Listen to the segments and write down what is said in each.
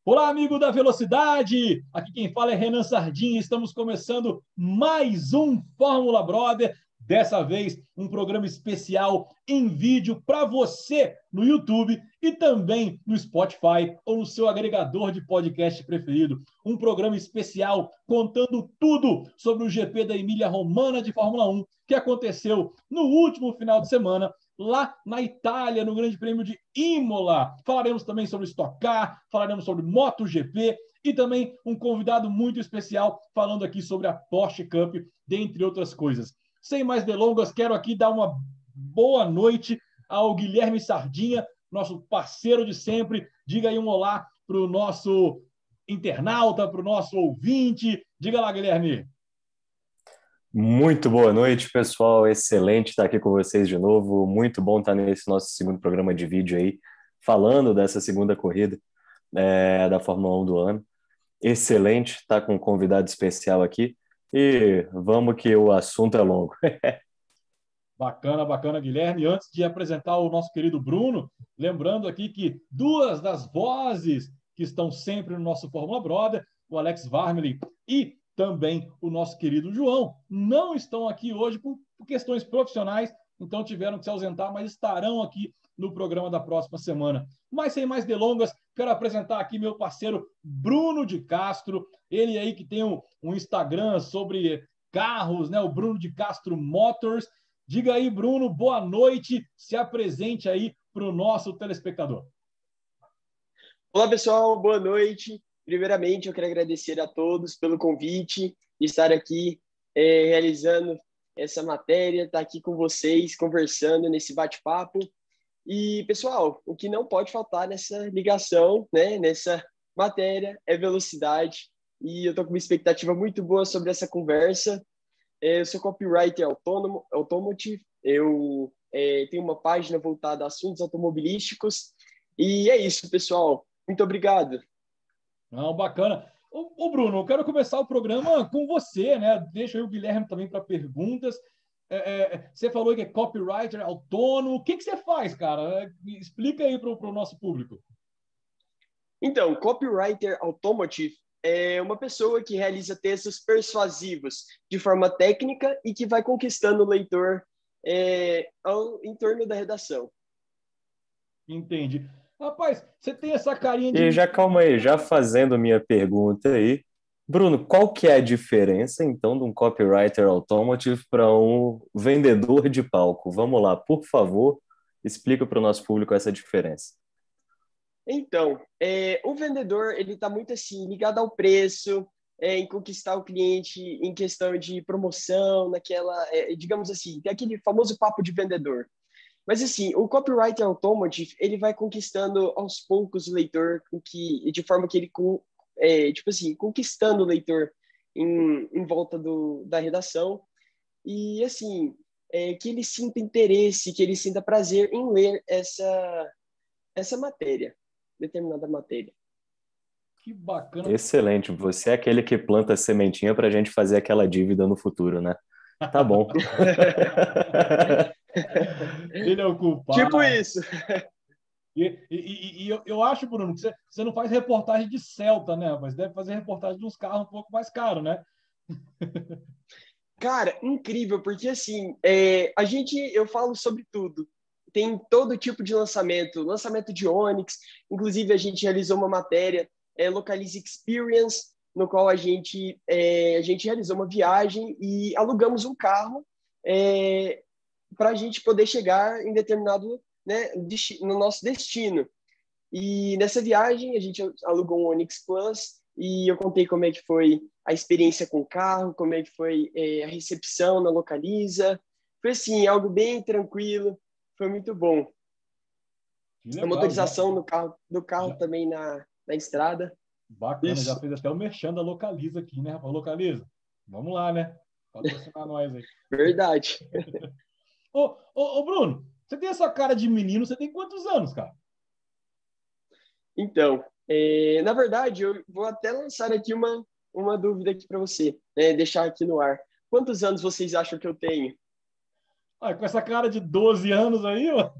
Olá, amigo da Velocidade! Aqui quem fala é Renan Sardinha. Estamos começando mais um Fórmula Brother. Dessa vez, um programa especial em vídeo para você no YouTube e também no Spotify ou no seu agregador de podcast preferido. Um programa especial contando tudo sobre o GP da Emília-Romagna de Fórmula 1 que aconteceu no último final de semana lá na Itália, no Grande Prêmio de Imola. Falaremos também sobre Stock Car, falaremos sobre MotoGP e também um convidado muito especial falando aqui sobre a Porsche Cup, dentre outras coisas. Sem mais delongas, quero aqui dar uma boa noite ao Guilherme Sardinha, nosso parceiro de sempre. Diga aí um olá para o nosso internauta, para o nosso ouvinte. Diga lá, Guilherme. Muito boa noite, pessoal. Excelente estar aqui com vocês de novo. Muito bom estar nesse nosso segundo programa de vídeo aí, falando dessa segunda corrida da Fórmula 1 do ano. Excelente estar com um convidado especial aqui. E vamos que o assunto é longo. Bacana, bacana, Guilherme. Antes de apresentar o nosso querido Bruno, lembrando aqui que duas das vozes que estão sempre no nosso Fórmula Brother, o Alex Varmelin e também o nosso querido João, não estão aqui hoje por questões profissionais, então tiveram que se ausentar, mas estarão aqui no programa da próxima semana. Mas sem mais delongas, quero apresentar aqui meu parceiro Bruno de Castro, ele aí que tem um Instagram sobre carros, né? O Bruno de Castro Motors. Diga aí, Bruno, boa noite, se apresente aí para o nosso telespectador. Olá, pessoal, boa noite. Primeiramente, eu quero agradecer a todos pelo convite de estar aqui realizando essa matéria, estar aqui com vocês, conversando nesse bate-papo. E, pessoal, o que não pode faltar nessa ligação, né, nessa matéria, é velocidade. E eu estou com uma expectativa muito boa sobre essa conversa. Eu sou copywriter automotive, eu tenho uma página voltada a assuntos automobilísticos. E é isso, pessoal. Muito obrigado. Não, bacana. Ô, Bruno, eu quero começar o programa com você, né? Deixa aí o Guilherme também para perguntas. Você falou que é copywriter autônomo. O que você faz, cara? Explica aí para o nosso público. Então, copywriter automotive é uma pessoa que realiza textos persuasivos de forma técnica e que vai conquistando o leitor em torno da redação. Entendi. Rapaz, você tem essa carinha de... E já calma aí, já fazendo minha pergunta aí. Bruno, qual que é a diferença, então, de um copywriter automotive para um vendedor de palco? Vamos lá, por favor, explica para o nosso público essa diferença. Então, o vendedor, ele está muito assim, ligado ao preço, em conquistar o cliente, em questão de promoção, naquela, digamos assim, tem aquele famoso papo de vendedor. Mas assim, o copywriter automotive, ele vai conquistando aos poucos o leitor, de forma que ele, tipo assim, conquistando o leitor em volta da redação. E assim, que ele sinta interesse, que ele sinta prazer em ler essa matéria, determinada matéria. Que bacana. Excelente, você é aquele que planta a sementinha para a gente fazer aquela dívida no futuro, né? Tá bom. Ele é o culpado. Tipo isso. E eu acho, Bruno, que você não faz reportagem de Celta, né? Mas deve fazer reportagem de uns carros um pouco mais caros, né? Cara, incrível, porque assim, eu falo sobre tudo. Tem todo tipo de lançamento de Onix, inclusive a gente realizou uma matéria, Localize Experience, no qual a gente realizou uma viagem e alugamos um carro para a gente poder chegar em determinado, né, no nosso destino. E nessa viagem a gente alugou um Onix Plus e eu contei como é que foi a experiência com o carro, como é que foi a recepção na Localiza. Foi assim, algo bem tranquilo, foi muito bom. Legal, a motorização do carro já, também na estrada. Bacana, Isso. já fez até o merchan da Localiza aqui, né, rapaz? Localiza, vamos lá, né? Patrocinar nós aí. Verdade. Ô, Bruno, você tem essa cara de menino, você tem quantos anos, cara? Então, na verdade, eu vou até lançar aqui uma dúvida aqui para você, deixar aqui no ar. Quantos anos vocês acham que eu tenho? Com essa cara de 12 anos aí, ó.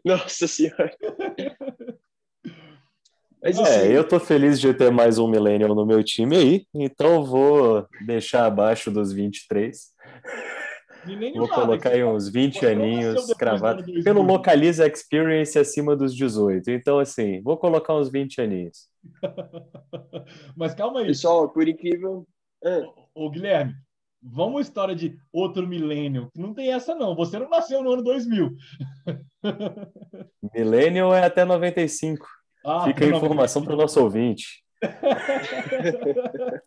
Nossa Senhora. Mas assim, Eu tô feliz de ter mais um Millennial no meu time aí, então eu vou deixar abaixo dos 23. Milênio Vou nada, que colocar aí uns 20 você não nasceu aninhos depois do cravado. ano Pelo 2000. Localiza Experience acima dos 18. Então, assim, vou colocar uns 20 aninhos. Mas calma aí, pessoal, por incrível. Ah, ô Guilherme, vamos à história de outro milênio. Não tem essa, não. Você não nasceu no ano 2000. Millennial é até 95. Ah, Fica até a informação para o 95. nosso ouvinte.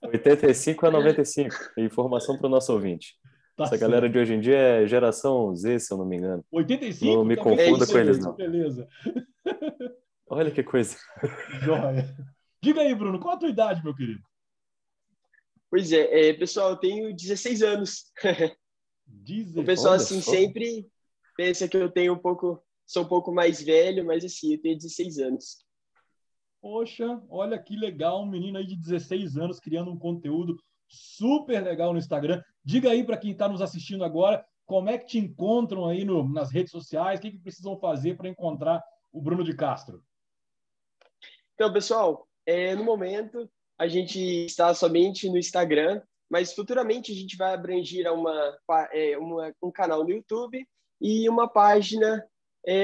85 a 95. Informação para o nosso ouvinte. Tá Essa galera certo. de hoje em dia é geração Z, se eu não me engano. Não 85 me também é confunda isso com eles, mesmo. não. beleza. Olha que coisa. Joia. Diga aí, Bruno, qual a tua idade, meu querido? Pois é, pessoal, eu tenho 16 anos. O pessoal, Olha assim, só. sempre pensa que eu tenho sou um pouco mais velho, mas assim, eu tenho 16 anos. Poxa, olha que legal, um menino aí de 16 anos criando um conteúdo super legal no Instagram. Diga aí para quem está nos assistindo agora, como é que te encontram aí nas redes sociais, o que precisam fazer para encontrar o Bruno de Castro? Então, pessoal, no momento a gente está somente no Instagram, mas futuramente a gente vai abranger a um canal no YouTube e uma página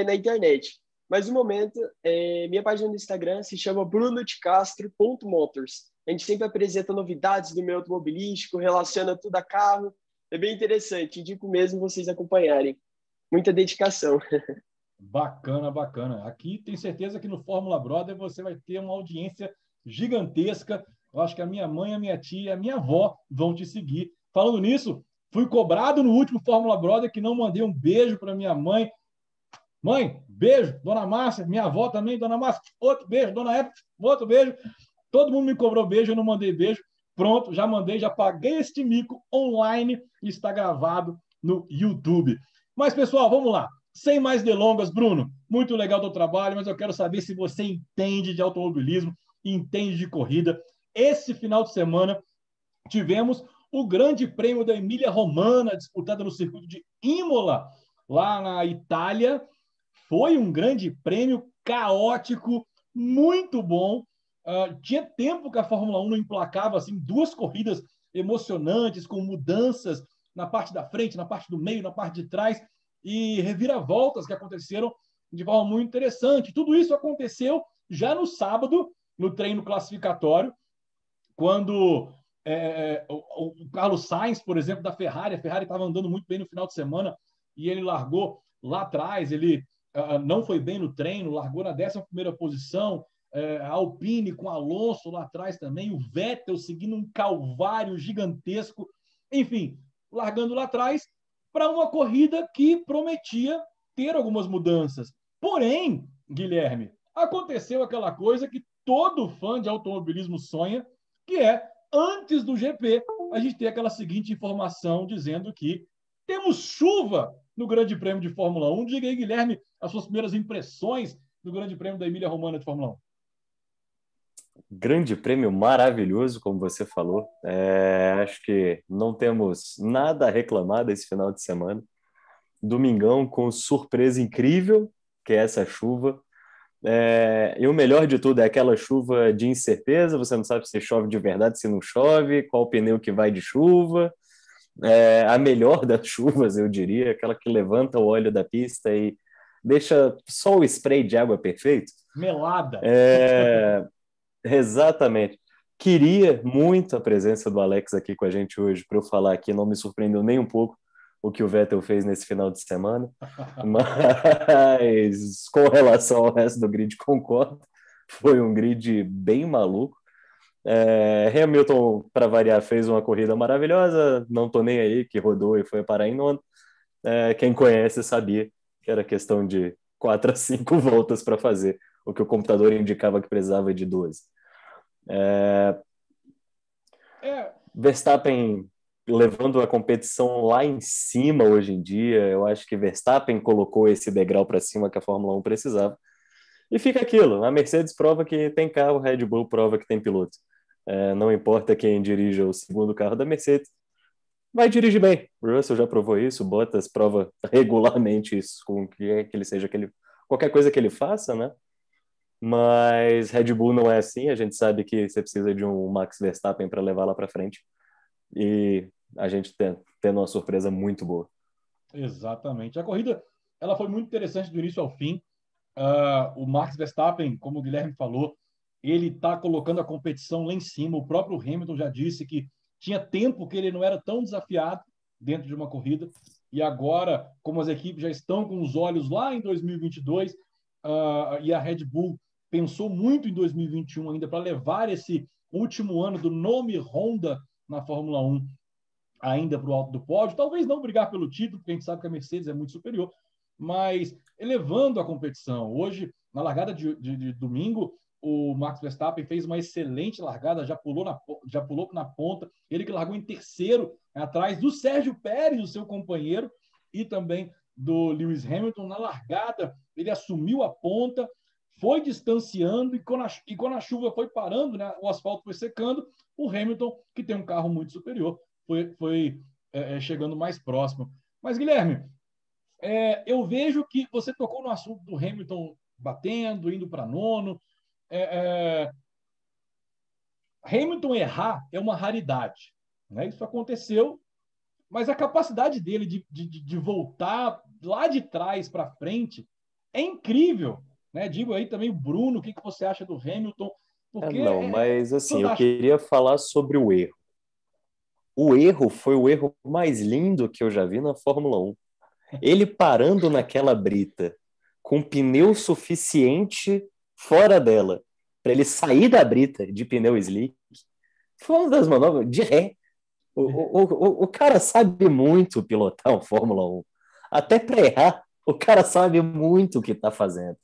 na internet. Mas no momento, minha página no Instagram se chama brunodecastro.motors. A gente sempre apresenta novidades do meio automobilístico, relaciona tudo a carro. É bem interessante, indico mesmo vocês acompanharem. Muita dedicação. Bacana, bacana. Aqui tenho certeza que no Fórmula Brother você vai ter uma audiência gigantesca. Eu acho que a minha mãe, a minha tia, a minha avó vão te seguir. Falando nisso, fui cobrado no último Fórmula Brother que não mandei um beijo para minha mãe. Mãe, beijo. Dona Márcia, minha avó também, Dona Márcia, outro beijo. Dona Eva, outro beijo. Todo mundo me cobrou beijo, eu não mandei beijo. Pronto, já mandei, já paguei este mico online e está gravado no YouTube. Mas, pessoal, vamos lá. Sem mais delongas, Bruno, muito legal o teu trabalho, mas eu quero saber se você entende de automobilismo, entende de corrida. Esse final de semana tivemos o Grande Prêmio da Emília-Romagna, disputado no circuito de Imola, lá na Itália. Foi um grande prêmio caótico, muito bom. Tinha tempo que a Fórmula 1 não emplacava assim, duas corridas emocionantes, com mudanças na parte da frente, na parte do meio, na parte de trás, e reviravoltas que aconteceram de forma muito interessante. Tudo isso aconteceu já no sábado, no treino classificatório, quando o Carlos Sainz, por exemplo, da Ferrari, a Ferrari estava andando muito bem no final de semana e ele largou lá atrás, ele não foi bem no treino, largou na 11ª posição, a Alpine com Alonso lá atrás também, o Vettel seguindo um calvário gigantesco, enfim, largando lá atrás para uma corrida que prometia ter algumas mudanças. Porém, Guilherme, aconteceu aquela coisa que todo fã de automobilismo sonha, que é, antes do GP, a gente ter aquela seguinte informação dizendo que temos chuva no Grande Prêmio de Fórmula 1. Diga aí, Guilherme, as suas primeiras impressões do Grande Prêmio da Emília-Romagna de Fórmula 1. Grande prêmio maravilhoso, como você falou. Acho que não temos nada a reclamar desse final de semana. Domingão com surpresa incrível, que é essa chuva. E o melhor de tudo é aquela chuva de incerteza, você não sabe se chove de verdade, se não chove, qual pneu que vai de chuva. A melhor das chuvas, eu diria, aquela que levanta o óleo da pista e deixa só o spray de água perfeito. Melada. Exatamente. Queria muito a presença do Alex aqui com a gente hoje para eu falar que não me surpreendeu nem um pouco o que o Vettel fez nesse final de semana, mas com relação ao resto do grid, concordo. Foi um grid bem maluco. Hamilton, para variar, fez uma corrida maravilhosa, não tô nem aí, que rodou e foi parar em nono. Quem conhece sabia que era questão de 4 a 5 voltas para fazer, o que o computador indicava que precisava de 12. Verstappen levando a competição lá em cima hoje em dia, eu acho que Verstappen colocou esse degrau para cima que a Fórmula 1 precisava. E fica aquilo, a Mercedes prova que tem carro, a Red Bull prova que tem piloto. Não importa quem dirija o segundo carro da Mercedes, vai dirigir bem. O Russell já provou isso, o Bottas prova regularmente isso, com que ele seja qualquer coisa que ele faça, né? Mas Red Bull não é assim, a gente sabe que você precisa de um Max Verstappen para levar lá para frente. E a gente tendo uma surpresa muito boa. Exatamente. A corrida ela foi muito interessante do início ao fim. O Max Verstappen, como o Guilherme falou, ele está colocando a competição lá em cima. O próprio Hamilton já disse que tinha tempo que ele não era tão desafiado dentro de uma corrida. E agora, como as equipes já estão com os olhos lá em 2022, e a Red Bull pensou muito em 2021 ainda para levar esse último ano do nome Honda na Fórmula 1 ainda para o alto do pódio, talvez não brigar pelo título, porque a gente sabe que a Mercedes é muito superior, mas elevando a competição. Hoje, na largada de domingo, o Max Verstappen fez uma excelente largada, já pulou na ponta, ele que largou em terceiro, atrás do Sérgio Pérez, o seu companheiro, e também do Lewis Hamilton. Na largada, ele assumiu a ponta, foi distanciando, e quando a chuva foi parando, né, o asfalto foi secando, o Hamilton, que tem um carro muito superior, foi chegando mais próximo. Mas, Guilherme, eu vejo que você tocou no assunto do Hamilton batendo, indo para nono. Hamilton errar é uma raridade, né? Isso aconteceu, mas a capacidade dele de voltar lá de trás para frente é incrível, né? Digo aí também o Bruno, o que você acha do Hamilton? Porque Não, mas assim, eu fantástico. queria falar sobre o erro. O erro foi o erro mais lindo que eu já vi na Fórmula 1. Ele parando naquela brita com pneu suficiente fora dela para ele sair da brita de pneu slick foi uma das manobras de ré. O cara sabe muito pilotar um Fórmula 1. Até para errar, o cara sabe muito o que está fazendo.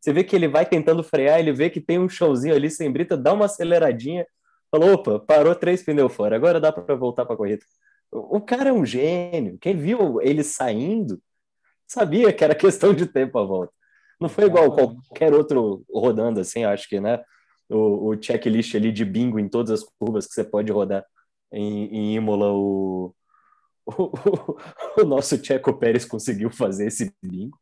Você vê que ele vai tentando frear, ele vê que tem um chãozinho ali sem brita, dá uma aceleradinha, falou, opa, parou 3 pneus fora, agora dá para voltar para a corrida. O cara é um gênio. Quem viu ele saindo sabia que era questão de tempo a volta. Não foi igual Exatamente. qualquer outro rodando assim, acho que, né? O checklist ali de bingo em todas as curvas que você pode rodar em Imola, o nosso Checo Pérez conseguiu fazer esse bingo.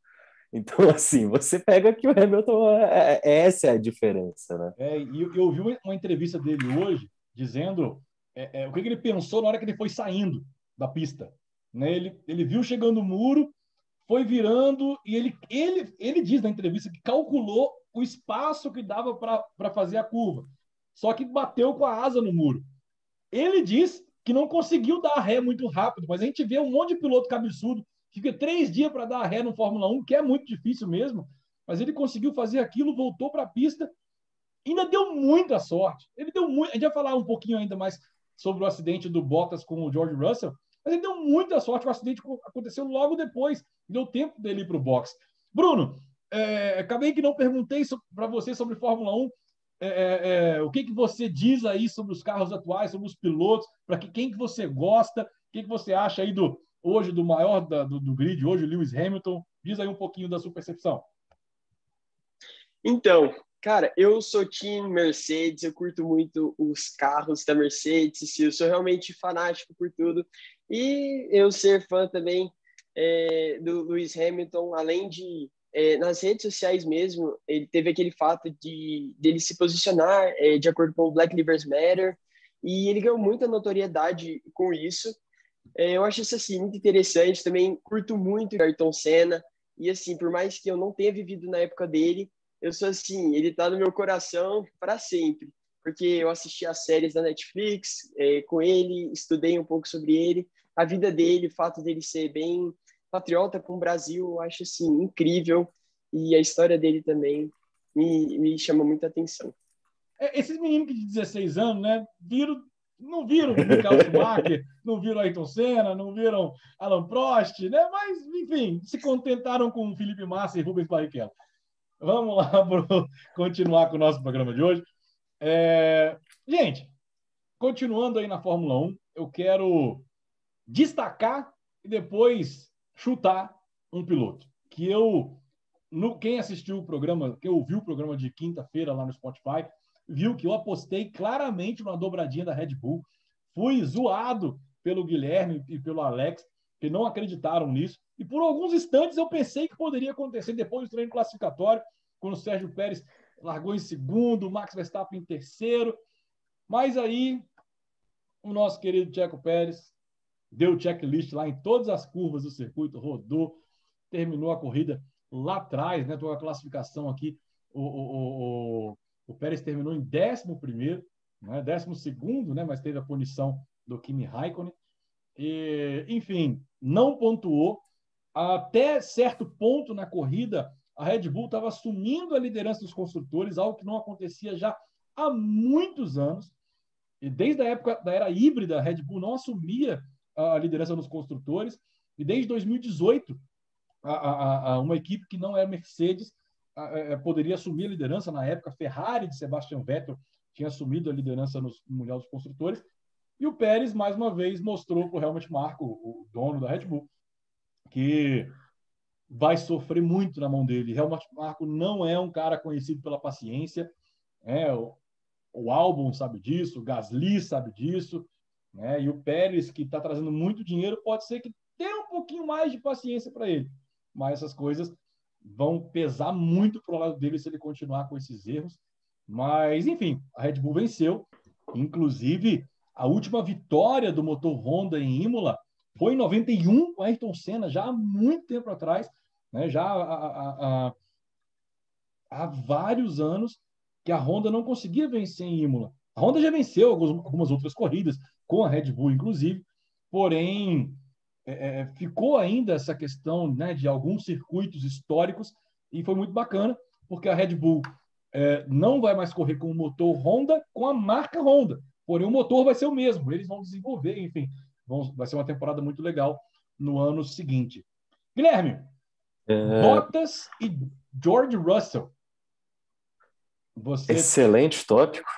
Então, assim, você pega que o Hamilton, essa é a diferença, né? E eu ouvi uma entrevista dele hoje dizendo o que ele pensou na hora que ele foi saindo da pista. Né? Ele viu chegando o muro, foi virando e ele diz na entrevista que calculou o espaço que dava para fazer a curva. Só que bateu com a asa no muro. Ele diz que não conseguiu dar ré muito rápido, mas a gente vê um monte de piloto cabeçudo, fica 3 dias para dar ré no Fórmula 1, que é muito difícil mesmo, mas ele conseguiu fazer aquilo, voltou para a pista, ainda deu muita sorte. Ele deu muito. A gente vai falar um pouquinho ainda mais sobre o acidente do Bottas com o George Russell, mas ele deu muita sorte. O acidente aconteceu logo depois, deu tempo dele ir para o box. Bruno, acabei que não perguntei para você sobre Fórmula 1. O que você diz aí sobre os carros atuais, sobre os pilotos, para quem que você gosta, o que você acha aí hoje do maior do grid, hoje, Lewis Hamilton? Diz aí um pouquinho da sua percepção. Então, cara, eu sou team Mercedes, eu curto muito os carros da Mercedes, eu sou realmente fanático por tudo. E eu ser fã também do Lewis Hamilton, além de nas redes sociais mesmo, ele teve aquele fato dele se posicionar de acordo com o Black Lives Matter, e ele ganhou muita notoriedade com isso. Eu acho isso assim, muito interessante, também curto muito o Ayrton Senna, e assim, por mais que eu não tenha vivido na época dele, eu sou assim, ele tá no meu coração para sempre, porque eu assisti as séries da Netflix com ele, estudei um pouco sobre ele, a vida dele, o fato dele ser bem patriota com o Brasil, eu acho assim incrível, e a história dele também me chama muita atenção. Esses meninos de 16 anos, né, não viram Michael Schumacher, não viram Ayrton Senna, não viram Alain Prost, né, mas, enfim, se contentaram com Felipe Massa e Rubens Barrichello. Vamos lá, para continuar com o nosso programa de hoje. Gente, continuando aí na Fórmula 1, eu quero destacar e depois chutar um piloto. Quem assistiu o programa, quem ouviu o programa de quinta-feira lá no Spotify, viu que eu apostei claramente numa dobradinha da Red Bull. Fui zoado pelo Guilherme e pelo Alex, que não acreditaram nisso. E por alguns instantes eu pensei que poderia acontecer depois do treino classificatório, quando o Sérgio Pérez largou em segundo, o Max Verstappen em terceiro, mas aí o nosso querido Checo Pérez deu checklist lá em todas as curvas do circuito, rodou, terminou a corrida lá atrás, né? Estou a classificação aqui, o Pérez terminou em 11º, né? 12º, né? Mas teve a punição do Kimi Raikkonen. E, enfim, não pontuou. Até certo ponto na corrida, a Red Bull estava assumindo a liderança dos construtores, algo que não acontecia já há muitos anos. E desde a época da era híbrida, a Red Bull não assumia a liderança dos construtores. E desde 2018, uma equipe que não é Mercedes poderia assumir a liderança. Na época, a Ferrari de Sebastian Vettel tinha assumido a liderança no Mundial dos Construtores. E o Pérez, mais uma vez, mostrou para o Helmut Marko, o dono da Red Bull, que vai sofrer muito na mão dele. Helmut Marko não é um cara conhecido pela paciência. O Albon sabe disso, o Gasly sabe disso, né? E o Pérez, que está trazendo muito dinheiro, pode ser que tenha um pouquinho mais de paciência para ele. Mas essas coisas vão pesar muito para o lado dele se ele continuar com esses erros. Mas, enfim, a Red Bull venceu. Inclusive, a última vitória do motor Honda em Imola foi em 91 com Ayrton Senna, já há muito tempo atrás, né? Já há vários anos que a Honda não conseguia vencer em Imola. A Honda já venceu algumas outras corridas, com a Red Bull, inclusive, porém, ficou ainda essa questão, né, de alguns circuitos históricos, e foi muito bacana, porque a Red Bull não vai mais correr com o motor Honda, com a marca Honda. Porém, o motor vai ser o mesmo. Eles vão desenvolver, enfim. Vai ser uma temporada muito legal no ano seguinte. Guilherme, Bottas e George Russell. Excelente tópico.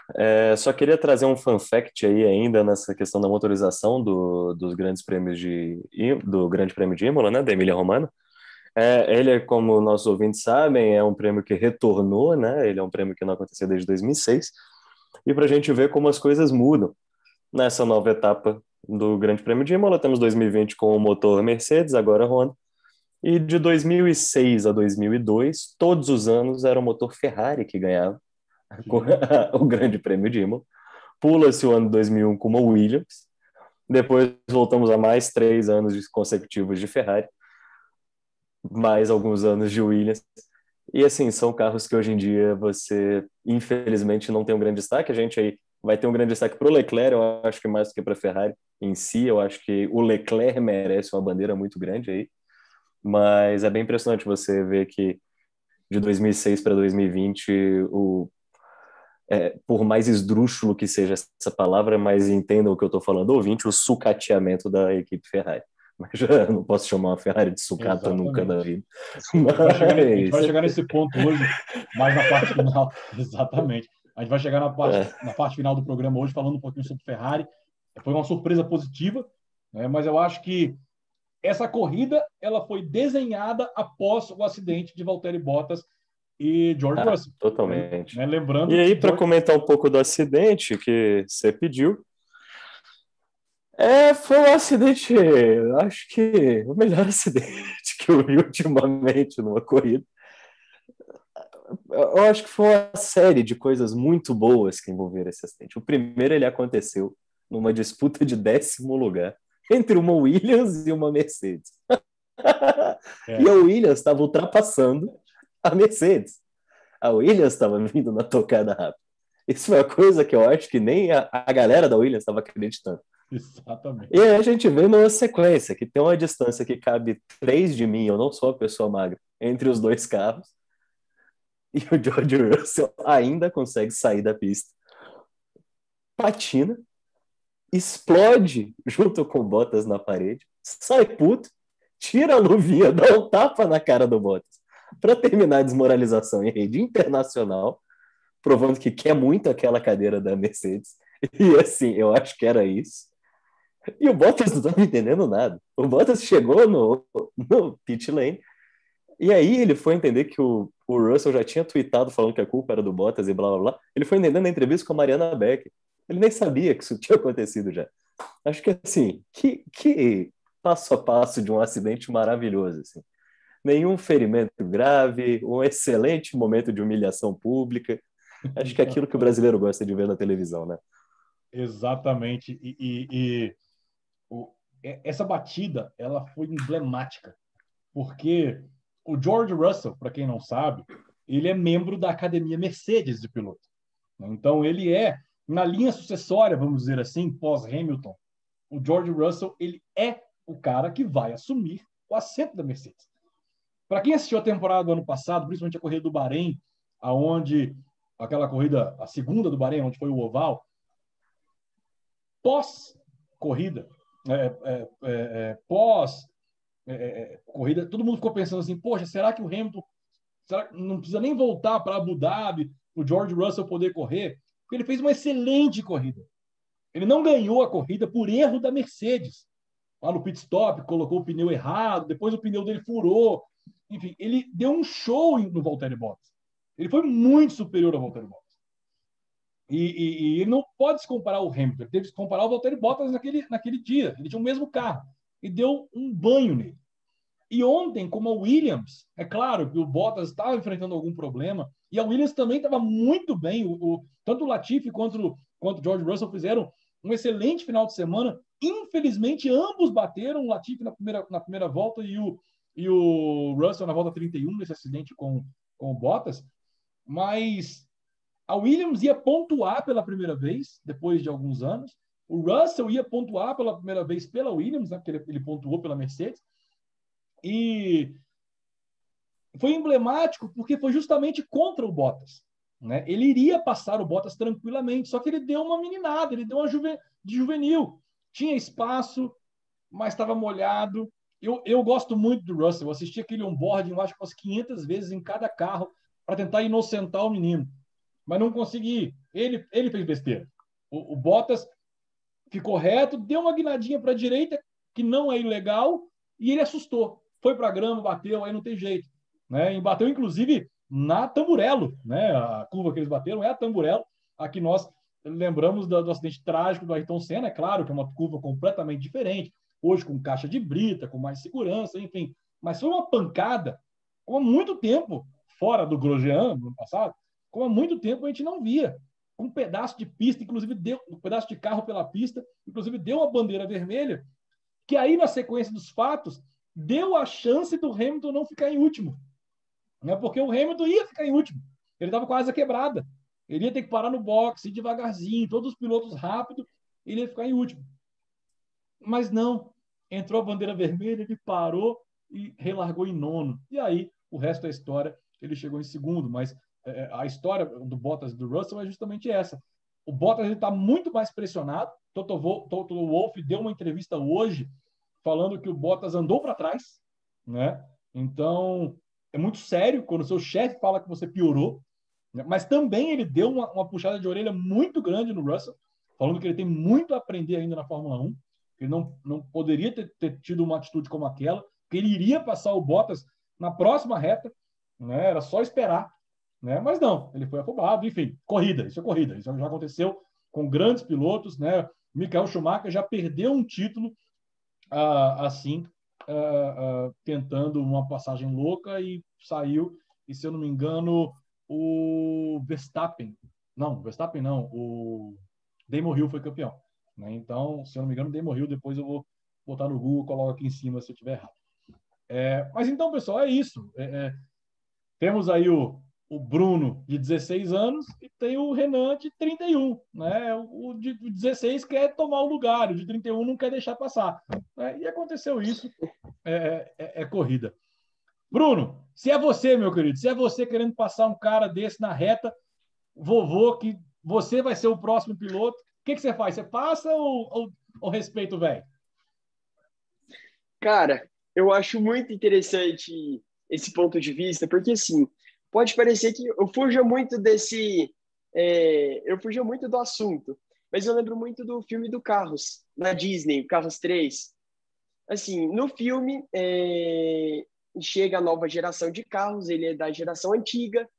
Só queria trazer um fun fact aí ainda nessa questão da motorização dos grandes prêmios do Grande Prêmio de Imola, né, da Emília-Romagna. Ele, como nossos ouvintes sabem, é um prêmio que retornou, né? Ele é um prêmio que não acontecia desde 2006. E para a gente ver como as coisas mudam nessa nova etapa do Grande Prêmio de Imola, temos 2020 com o motor Mercedes, agora Honda. E de 2006 a 2002, todos os anos era o motor Ferrari que ganhava o Grande Prêmio de Imola. Pula-se o ano 2001 com uma Williams. Depois voltamos a mais 3 anos consecutivos de Ferrari. Mais alguns anos de Williams. E assim, são carros que hoje em dia você, infelizmente, não tem um grande destaque. A gente aí vai ter um grande destaque para o Leclerc, eu acho que mais do que para a Ferrari em si. Eu acho que o Leclerc merece uma bandeira muito grande aí. Mas é bem impressionante você ver que de 2006 para 2020, por mais esdrúxulo que seja essa palavra, mas entendam o que eu estou falando, ouvinte, o sucateamento da equipe Ferrari. Mas já não posso chamar uma Ferrari de sucata nunca na vida. A gente vai chegar nesse ponto hoje, mais na parte final. Exatamente. A gente vai chegar na parte final do programa hoje, falando um pouquinho sobre Ferrari. Foi uma surpresa positiva, né? Mas eu acho que essa corrida ela foi desenhada após o acidente de Valtteri Bottas e George Russell. Totalmente. Né? Lembrando e aí, para comentar um pouco do acidente que você pediu, foi um acidente, acho que o melhor acidente que eu vi ultimamente numa corrida. Eu acho que foi uma série de coisas muito boas que envolveram esse acidente. O primeiro, ele aconteceu numa disputa de 10º lugar entre uma Williams e uma Mercedes. E a Williams estava ultrapassando a Mercedes. A Williams estava vindo na tocada rápida. Isso foi uma coisa que eu acho que nem a galera da Williams estava acreditando. Exatamente. E aí a gente vê numa sequência que tem uma distância que cabe 3 de mim, eu não sou uma pessoa magra, entre os dois carros. E o George Russell ainda consegue sair da pista. Patina, explode junto com o Bottas na parede, sai puto, tira a luvinha, dá um tapa na cara do Bottas para terminar a desmoralização em rede internacional, provando que quer muito aquela cadeira da Mercedes. E assim, eu acho que era isso. E o Bottas não estava entendendo nada. O Bottas chegou no pit lane e aí ele foi entender que o Russell já tinha tweetado falando que a culpa era do Bottas e blá blá blá. Ele foi entendendo na entrevista com a Mariana Becker. Ele nem sabia que isso tinha acontecido já. Acho que assim, que passo a passo de um acidente maravilhoso, assim. nenhum ferimento grave, um excelente momento de humilhação pública. Acho que é aquilo que o brasileiro gosta de ver na televisão, né? Exatamente. Essa batida, ela foi emblemática, porque o George Russell, para quem não sabe, ele é membro da Academia Mercedes de piloto. Então, ele é, na linha sucessória, vamos dizer assim, pós-Hamilton, o George Russell, ele é o cara que vai assumir o assento da Mercedes. Para quem assistiu a temporada do ano passado, principalmente a corrida do Bahrein, aonde aquela corrida, a segunda do Bahrein, onde foi o oval, pós-corrida, pós-corrida, todo mundo ficou pensando assim, poxa, será que o Hamilton não precisa nem voltar para Abu Dhabi, o George Russell poder correr? Porque ele fez uma excelente corrida. Ele não ganhou a corrida por erro da Mercedes. Lá no pit stop, colocou o pneu errado, depois o pneu dele furou. Enfim, ele deu um show no Valtteri Bottas. Ele foi muito superior ao Valtteri Bottas. E ele não pode se comparar ao Hamilton. Ele teve que se comparar ao Valtteri Bottas naquele dia. Ele tinha o mesmo carro. E deu um banho nele. E ontem, como a Williams, é claro que o Bottas estava enfrentando algum problema, e a Williams também estava muito bem. Tanto o Latifi quanto o George Russell fizeram um excelente final de semana. Infelizmente, ambos bateram, o Latifi na primeira volta e o Russell na volta 31, nesse acidente com o Bottas. Mas a Williams ia pontuar pela primeira vez, depois de alguns anos. O Russell ia pontuar pela primeira vez pela Williams, né, porque ele pontuou pela Mercedes. E foi emblemático porque foi justamente contra o Bottas, né? Ele iria passar o Bottas tranquilamente, só que ele deu uma meninada, ele deu uma de juvenil. Tinha espaço, mas estava molhado. Eu gosto muito do Russell. Eu assisti aquele on-board, eu acho que umas 500 vezes em cada carro para tentar inocentar o menino. Mas não consegui. Ele fez besteira. O Bottas ficou reto, deu uma guinadinha para a direita, que não é ilegal, e ele assustou. Foi para a grama, bateu, aí não tem jeito. Né? E bateu, inclusive, na Tamburello. Né? A curva que eles bateram é a Tamburello. Aqui nós lembramos do acidente trágico do Ayrton Senna, é claro que é uma curva completamente diferente, hoje com caixa de brita, com mais segurança, enfim. Mas foi uma pancada, como há muito tempo, fora do Grosjean, no ano passado, como há muito tempo a gente não via. Um pedaço de pista, inclusive deu um pedaço de carro pela pista, inclusive deu uma bandeira vermelha, que aí, na sequência dos fatos, deu a chance do Hamilton não ficar em último. Né? Porque o Hamilton ia ficar em último. Ele estava com a asa quebrada. Ele ia ter que parar no boxe, ir devagarzinho, todos os pilotos rápido, ele ia ficar em último. Mas não. Entrou a bandeira vermelha, ele parou e relargou em nono. E aí, o resto da história, ele chegou em segundo. Mas a história do Bottas e do Russell é justamente essa. O Bottas está muito mais pressionado. Toto Wolff deu uma entrevista hoje falando que o Bottas andou para trás, né? Então, é muito sério quando o seu chefe fala que você piorou, né? Mas também ele deu uma puxada de orelha muito grande no Russell, falando que ele tem muito a aprender ainda na Fórmula 1, que ele não poderia ter tido uma atitude como aquela, que ele iria passar o Bottas na próxima reta, né? Era só esperar, né? Mas não, ele foi afobado, enfim, corrida, isso já aconteceu com grandes pilotos, né? Michael Schumacher já perdeu um título assim, tentando uma passagem louca e saiu, e se eu não me engano, o Verstappen não, o Damon Hill foi campeão. Né? Então, se eu não me engano, Damon Hill, depois eu vou botar no Google, coloco aqui em cima se eu estiver errado. Mas então, pessoal, é isso. Temos aí o Bruno, de 16 anos, e tem o Renan, de 31. Né? O de 16 quer tomar o lugar, o de 31 não quer deixar passar. Né? E aconteceu isso, corrida. Bruno, se é você, meu querido, se é você querendo passar um cara desse na reta, vovô, que você vai ser o próximo piloto, o que você faz? Você passa ou respeita o velho? Cara, eu acho muito interessante esse ponto de vista, porque assim, pode parecer que eu fuja muito eu fuja muito do assunto, mas eu lembro muito do filme do Carros, na Disney, Carros 3. Assim, no filme, chega a nova geração de carros, ele é da geração antiga,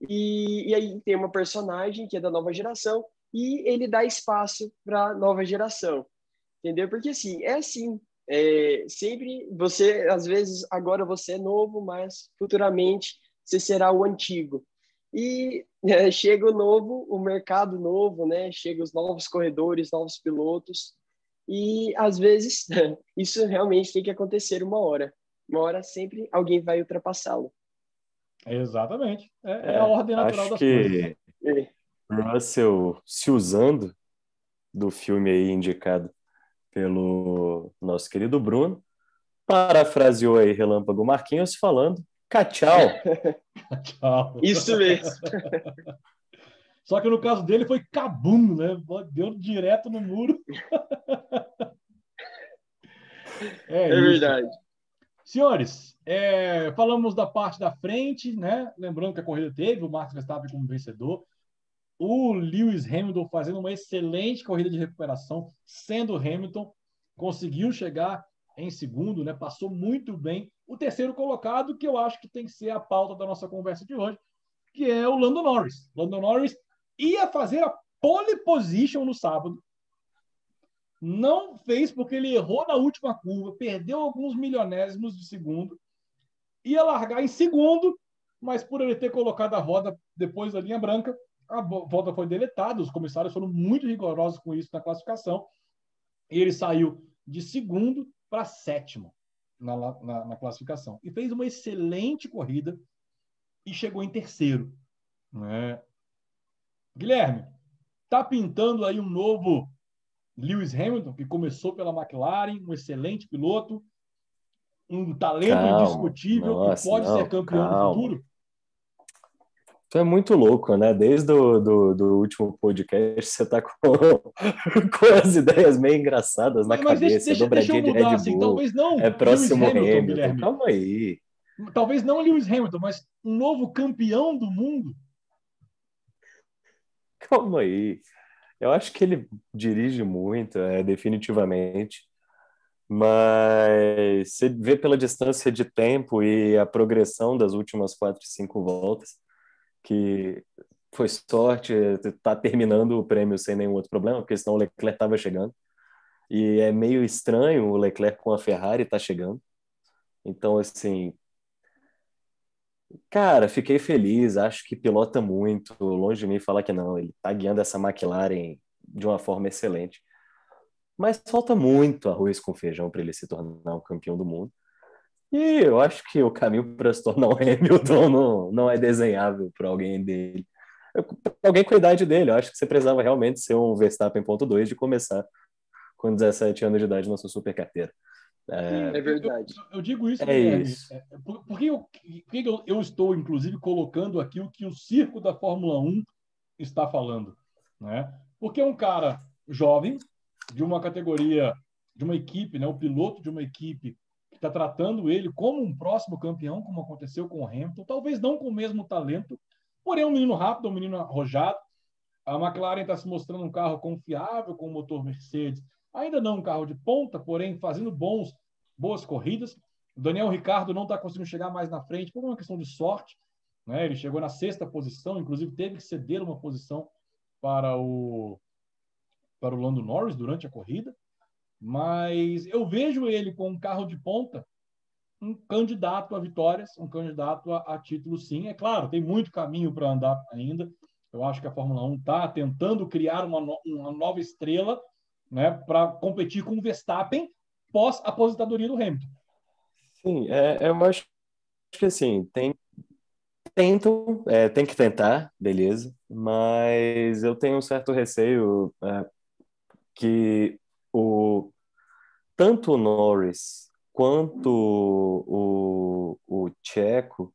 e aí tem uma personagem que é da nova geração, e ele dá espaço para a nova geração, entendeu? Porque assim, Sempre você, às vezes, agora você é novo, mas futuramente você será o antigo. E chega o novo, o mercado novo, né? Chega os novos corredores, novos pilotos. E, às vezes, isso realmente tem que acontecer uma hora. Uma hora sempre alguém vai ultrapassá-lo. Exatamente. É a ordem natural Acho das coisas. que Russell se usando do filme aí indicado pelo nosso querido Bruno, parafraseou aí Relâmpago Marquinhos falando tchau. Tchau. Isso mesmo. Só que no caso dele foi cabum, né? Deu direto no muro. É É isso. verdade. Senhores, falamos da parte da frente, né? Lembrando que a corrida teve o Max Verstappen como vencedor, o Lewis Hamilton fazendo uma excelente corrida de recuperação, sendo Hamilton, conseguiu chegar em segundo, né? Passou muito bem. O terceiro colocado, que eu acho que tem que ser a pauta da nossa conversa de hoje, que é o Lando Norris. Lando Norris ia fazer a pole position no sábado, não fez porque ele errou na última curva, perdeu alguns milionésimos de segundo, ia largar em segundo, mas por ele ter colocado a roda depois da linha branca, a volta foi deletada, os comissários foram muito rigorosos com isso na classificação, e ele saiu de segundo para sétimo na classificação. E fez uma excelente corrida e chegou em terceiro. Né? Guilherme, tá pintando aí um novo Lewis Hamilton, que começou pela McLaren, um excelente piloto, um talento indiscutível e pode ser campeão no futuro? Tu é muito louco, né? Desde do último podcast, você tá com as ideias meio engraçadas na cabeça. Deixa eu Dobradinha de mudar, Red assim, Bull, talvez não próximo Lewis Hamilton, Hamilton. Guilherme. Calma aí. Talvez não Lewis Hamilton, mas um novo campeão do mundo. Calma aí. Eu acho que ele dirige muito, definitivamente. Mas você vê pela distância de tempo e a progressão das últimas 4, 5 voltas, que foi sorte, tá terminando o prêmio sem nenhum outro problema, porque senão o Leclerc estava chegando. E é meio estranho o Leclerc com a Ferrari tá chegando. Então, assim, cara, fiquei feliz, acho que pilota muito, longe de mim falar que não, ele tá guiando essa McLaren de uma forma excelente. Mas falta muito arroz com feijão para ele se tornar um campeão do mundo. E eu acho que o caminho para se tornar um Hamilton não é desenhável para alguém dele. Alguém com a idade dele. Eu acho que você precisava realmente ser um Verstappen 2 de começar com 17 anos de idade na sua super carteira. É verdade. Eu digo isso, É Guilherme. isso. Por que eu estou, inclusive, colocando aqui o que o circo da Fórmula 1 está falando? Né? Porque é um cara jovem, de uma categoria, de uma equipe, né? O piloto de uma equipe que está tratando ele como um próximo campeão, como aconteceu com o Hamilton, talvez não com o mesmo talento, porém um menino rápido, um menino arrojado. A McLaren está se mostrando um carro confiável com o motor Mercedes, ainda não um carro de ponta, porém fazendo boas corridas. O Daniel Ricciardo não está conseguindo chegar mais na frente por uma questão de sorte, né? Ele chegou na sexta posição, inclusive teve que ceder uma posição para o Lando Norris durante a corrida, mas eu vejo ele com um carro de ponta um candidato a vitórias, um candidato a título, sim. É claro, tem muito caminho para andar ainda. Eu acho que a Fórmula 1 está tentando criar uma nova estrela, né, para competir com o Verstappen pós-aposentadoria do Hamilton. Sim, eu acho que assim, tem que tentar, beleza, mas eu tenho um certo receio que tanto o Norris quanto o Checo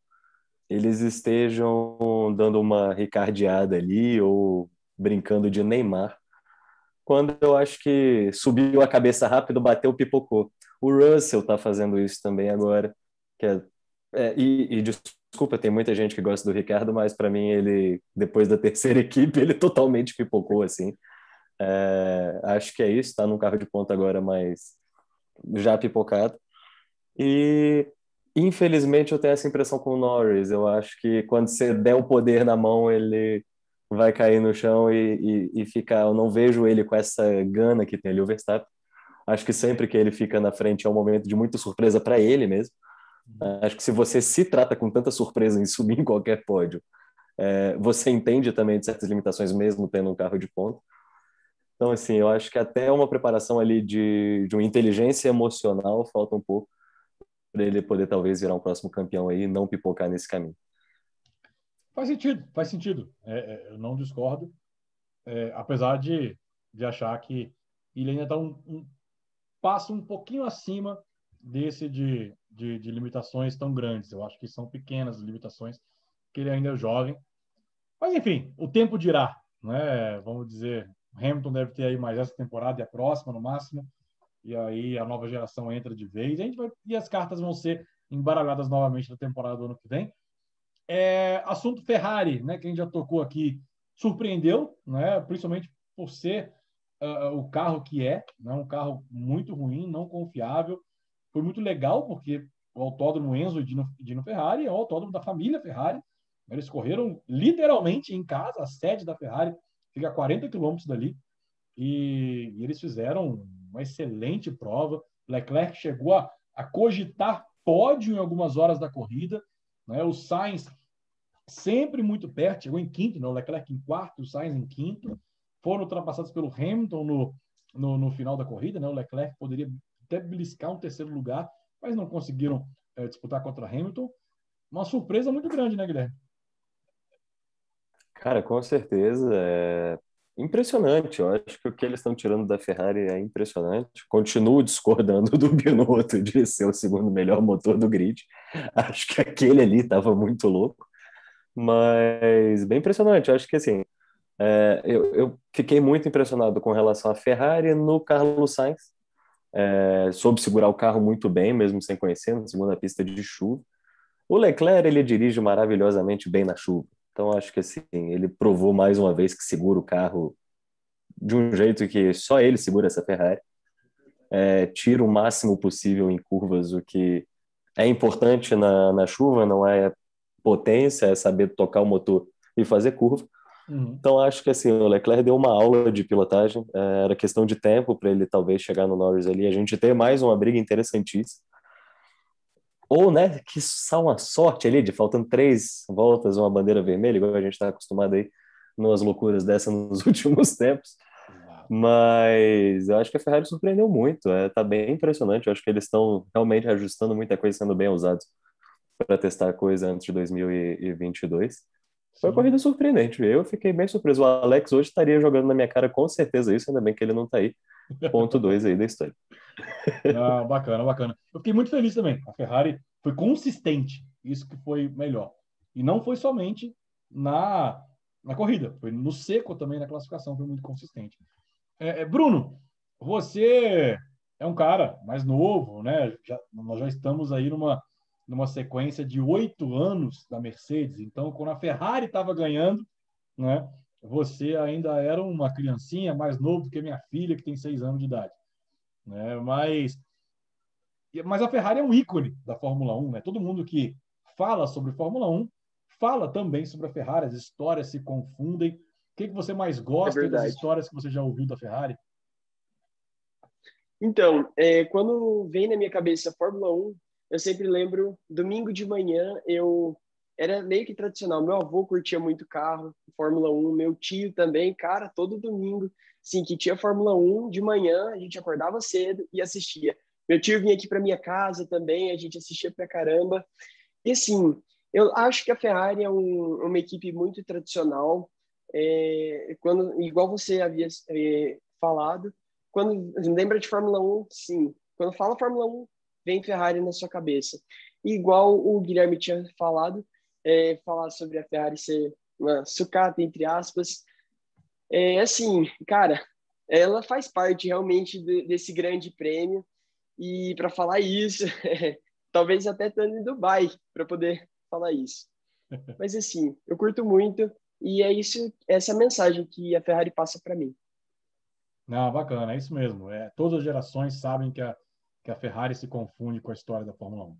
eles estejam dando uma ricardeada ali ou brincando de Neymar, quando eu acho que subiu a cabeça rápido, bateu, pipocou. O Russell tá fazendo isso também agora, e desculpa, tem muita gente que gosta do Ricardo, mas para mim ele, depois da terceira equipe, ele totalmente pipocou, assim. Acho que é isso, tá num carro de ponta agora, mas já pipocado. E infelizmente eu tenho essa impressão com o Norris. Eu acho que quando você der o poder na mão, ele vai cair no chão e ficar. Eu não vejo ele com essa gana que tem ali o Verstappen, Acho que sempre que ele fica na frente é um momento de muita surpresa para ele mesmo. Acho que se você se trata com tanta surpresa em subir em qualquer pódio, você entende também de certas limitações mesmo tendo um carro de ponta. Então, assim, eu acho que até uma preparação ali de uma inteligência emocional falta um pouco para ele poder talvez virar um próximo campeão aí e não pipocar nesse caminho. Faz sentido, faz sentido. Eu não discordo, apesar de achar que ele ainda está um passo um pouquinho acima desse de limitações tão grandes. Eu acho que são pequenas limitações, que ele ainda é jovem. Mas, enfim, o tempo dirá, né? Vamos dizer, Hamilton deve ter aí mais essa temporada e a próxima, no máximo, e aí a nova geração entra de vez, e as cartas vão ser embaralhadas novamente na temporada do ano que vem. Assunto Ferrari, né, que a gente já tocou aqui, surpreendeu, né, principalmente por ser o carro que né, um carro muito ruim, não confiável. Foi muito legal, porque o autódromo Enzo e Dino Ferrari é o autódromo da família Ferrari. Eles correram literalmente em casa, a sede da Ferrari fica a 40 quilômetros dali, e eles fizeram uma excelente prova. Leclerc chegou a cogitar pódio em algumas horas da corrida, né? O Sainz sempre muito perto, chegou em quinto, né? O Leclerc em quarto, o Sainz em quinto, foram ultrapassados pelo Hamilton no final da corrida, né? O Leclerc poderia até beliscar um terceiro lugar, mas não conseguiram disputar contra Hamilton. Uma surpresa muito grande, né, Guilherme? Cara, com certeza. Impressionante. Eu acho que o que eles estão tirando da Ferrari é impressionante. Continuo discordando do Binotto de ser o segundo melhor motor do grid. Acho que aquele ali estava muito louco. Mas bem impressionante. Eu acho que assim, eu fiquei muito impressionado com relação à Ferrari no Carlos Sainz. Soube segurar o carro muito bem, mesmo sem conhecer, na segunda pista de chuva. O Leclerc, ele dirige maravilhosamente bem na chuva. Então, acho que assim, ele provou mais uma vez que segura o carro de um jeito que só ele segura essa Ferrari. Tira o máximo possível em curvas, o que é importante na chuva, não é potência, é saber tocar o motor e fazer curva. Então, acho que assim, o Leclerc deu uma aula de pilotagem. Era questão de tempo para ele talvez chegar no Norris ali, a gente ter mais uma briga interessantíssima. Ou, né, que só uma sorte ali de faltando 3 voltas, uma bandeira vermelha, igual a gente está acostumado aí numas loucuras dessa nos últimos tempos. Mas eu acho que a Ferrari surpreendeu muito. Tá bem impressionante. Eu acho que eles estão realmente ajustando muita coisa, sendo bem usados para testar coisa antes de 2022. Foi uma corrida surpreendente. Eu fiquei bem surpreso. O Alex hoje estaria jogando na minha cara com certeza isso, ainda bem que ele não está aí. Ponto 2 aí da história. Bacana, bacana. Eu fiquei muito feliz também. A Ferrari foi consistente, isso que foi melhor. E não foi somente na corrida, foi no seco também, na classificação, foi muito consistente. Bruno, você é um cara mais novo, né? Nós já estamos aí numa sequência de 8 anos da Mercedes. Então, quando a Ferrari estava ganhando, né? Você ainda era uma criancinha mais novo do que minha filha, que tem 6 anos de idade, né? Mas a Ferrari é um ícone da Fórmula 1, né? Todo mundo que fala sobre Fórmula 1 fala também sobre a Ferrari, as histórias se confundem. O que você mais gosta das histórias que você já ouviu da Ferrari? Então, quando vem na minha cabeça a Fórmula 1, eu sempre lembro, domingo de manhã, era meio que tradicional. Meu avô curtia muito carro, Fórmula 1, meu tio também, cara, todo domingo, sim, que tinha Fórmula 1, de manhã a gente acordava cedo e assistia. Meu tio vinha aqui para minha casa também, a gente assistia pra caramba. E assim, eu acho que a Ferrari é uma equipe muito tradicional. Igual você havia falado, quando lembra de Fórmula 1, sim. Quando fala Fórmula 1, vem Ferrari na sua cabeça. E igual o Guilherme tinha falado, falar sobre a Ferrari ser uma sucata, entre aspas. Assim, cara, ela faz parte realmente desse grande prêmio. E para falar isso, talvez até estando em Dubai para poder falar isso. Mas assim, eu curto muito e é isso, essa mensagem que a Ferrari passa para mim. Não, bacana, é isso mesmo. Todas as gerações sabem que a Ferrari se confunde com a história da Fórmula 1.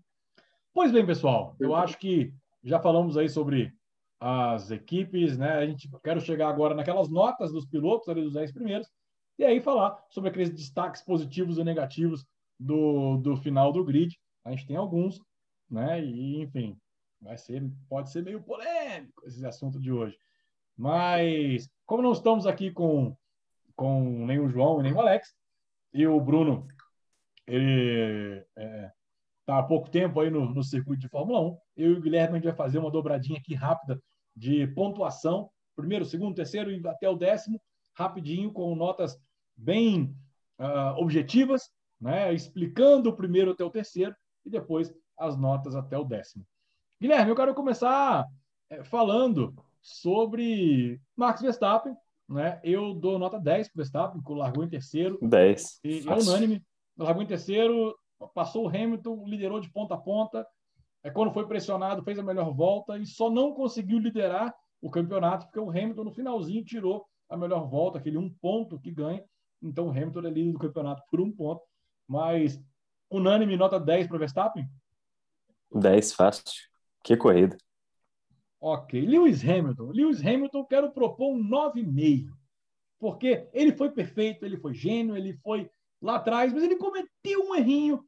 Pois bem, pessoal, eu acho que já falamos aí sobre as equipes, né? Quero chegar agora naquelas notas dos pilotos, ali dos 10 primeiros, e aí falar sobre aqueles destaques positivos e negativos do final do grid. A gente tem alguns, né? E, enfim, pode ser meio polêmico esse assunto de hoje. Mas, como não estamos aqui com nem o João e nem o Alex, e o Bruno, ele está há pouco tempo aí no circuito de Fórmula 1, eu e o Guilherme a gente vai fazer uma dobradinha aqui rápida de pontuação, primeiro, segundo, terceiro e até o 10º, rapidinho, com notas bem objetivas, né? Explicando o primeiro até o terceiro e depois as notas até o 10º. Guilherme, eu quero começar falando sobre Max Verstappen, né? Eu dou nota 10 para o Verstappen, que largou em terceiro. 10. E é unânime. Largou em terceiro, passou o Hamilton, liderou de ponta a ponta. Quando foi pressionado, fez a melhor volta e só não conseguiu liderar o campeonato, porque o Hamilton, no finalzinho, tirou a melhor volta, aquele 1 ponto que ganha. Então, o Hamilton é líder do campeonato por 1 ponto. Mas, unânime, nota 10 para o Verstappen? 10, fácil. Que corrida. Ok. Lewis Hamilton, quero propor um 9,5. Porque ele foi perfeito, ele foi gênio, ele foi lá atrás, mas ele cometeu um errinho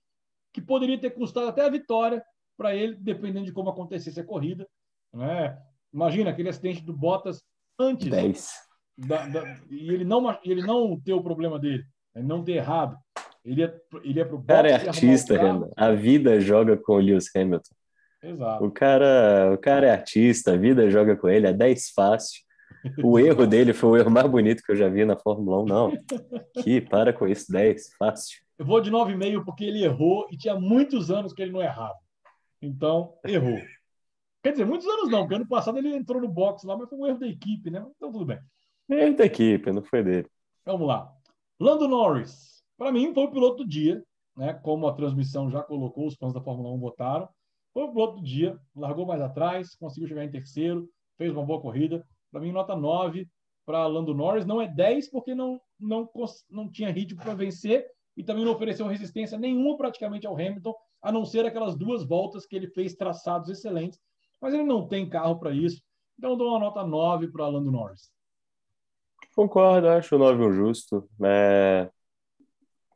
que poderia ter custado até a vitória para ele, dependendo de como acontecesse a corrida. Né? Imagina aquele acidente do Bottas antes 10. E ele não ter o problema dele, ele não ter errado. Ele ia para o O cara é boxe, artista, Renan. A vida joga com o Lewis Hamilton. Exato. O cara é artista, a vida joga com ele, é 10 fácil. O erro dele foi o erro mais bonito que eu já vi na Fórmula 1. Não, para com isso, 10, fácil. Eu vou de 9,5 porque ele errou e tinha muitos anos que ele não errava. Então, errou. Quer dizer, muitos anos não, porque ano passado ele entrou no box lá, mas foi um erro da equipe, né? Então, tudo bem. Erro da equipe, não foi dele. Vamos lá. Lando Norris. Para mim, foi o piloto do dia, né? Como a transmissão já colocou, os fãs da Fórmula 1 votaram. Foi o piloto do dia, largou mais atrás, conseguiu chegar em terceiro, fez uma boa corrida. Para mim, nota 9 para Lando Norris. Não é 10 porque não tinha ritmo para vencer e também não ofereceu resistência nenhuma praticamente ao Hamilton, a não ser aquelas 2 voltas que ele fez traçados excelentes. Mas ele não tem carro para isso. Então, eu dou uma nota 9 para Lando Norris. Concordo, acho o 9 um justo.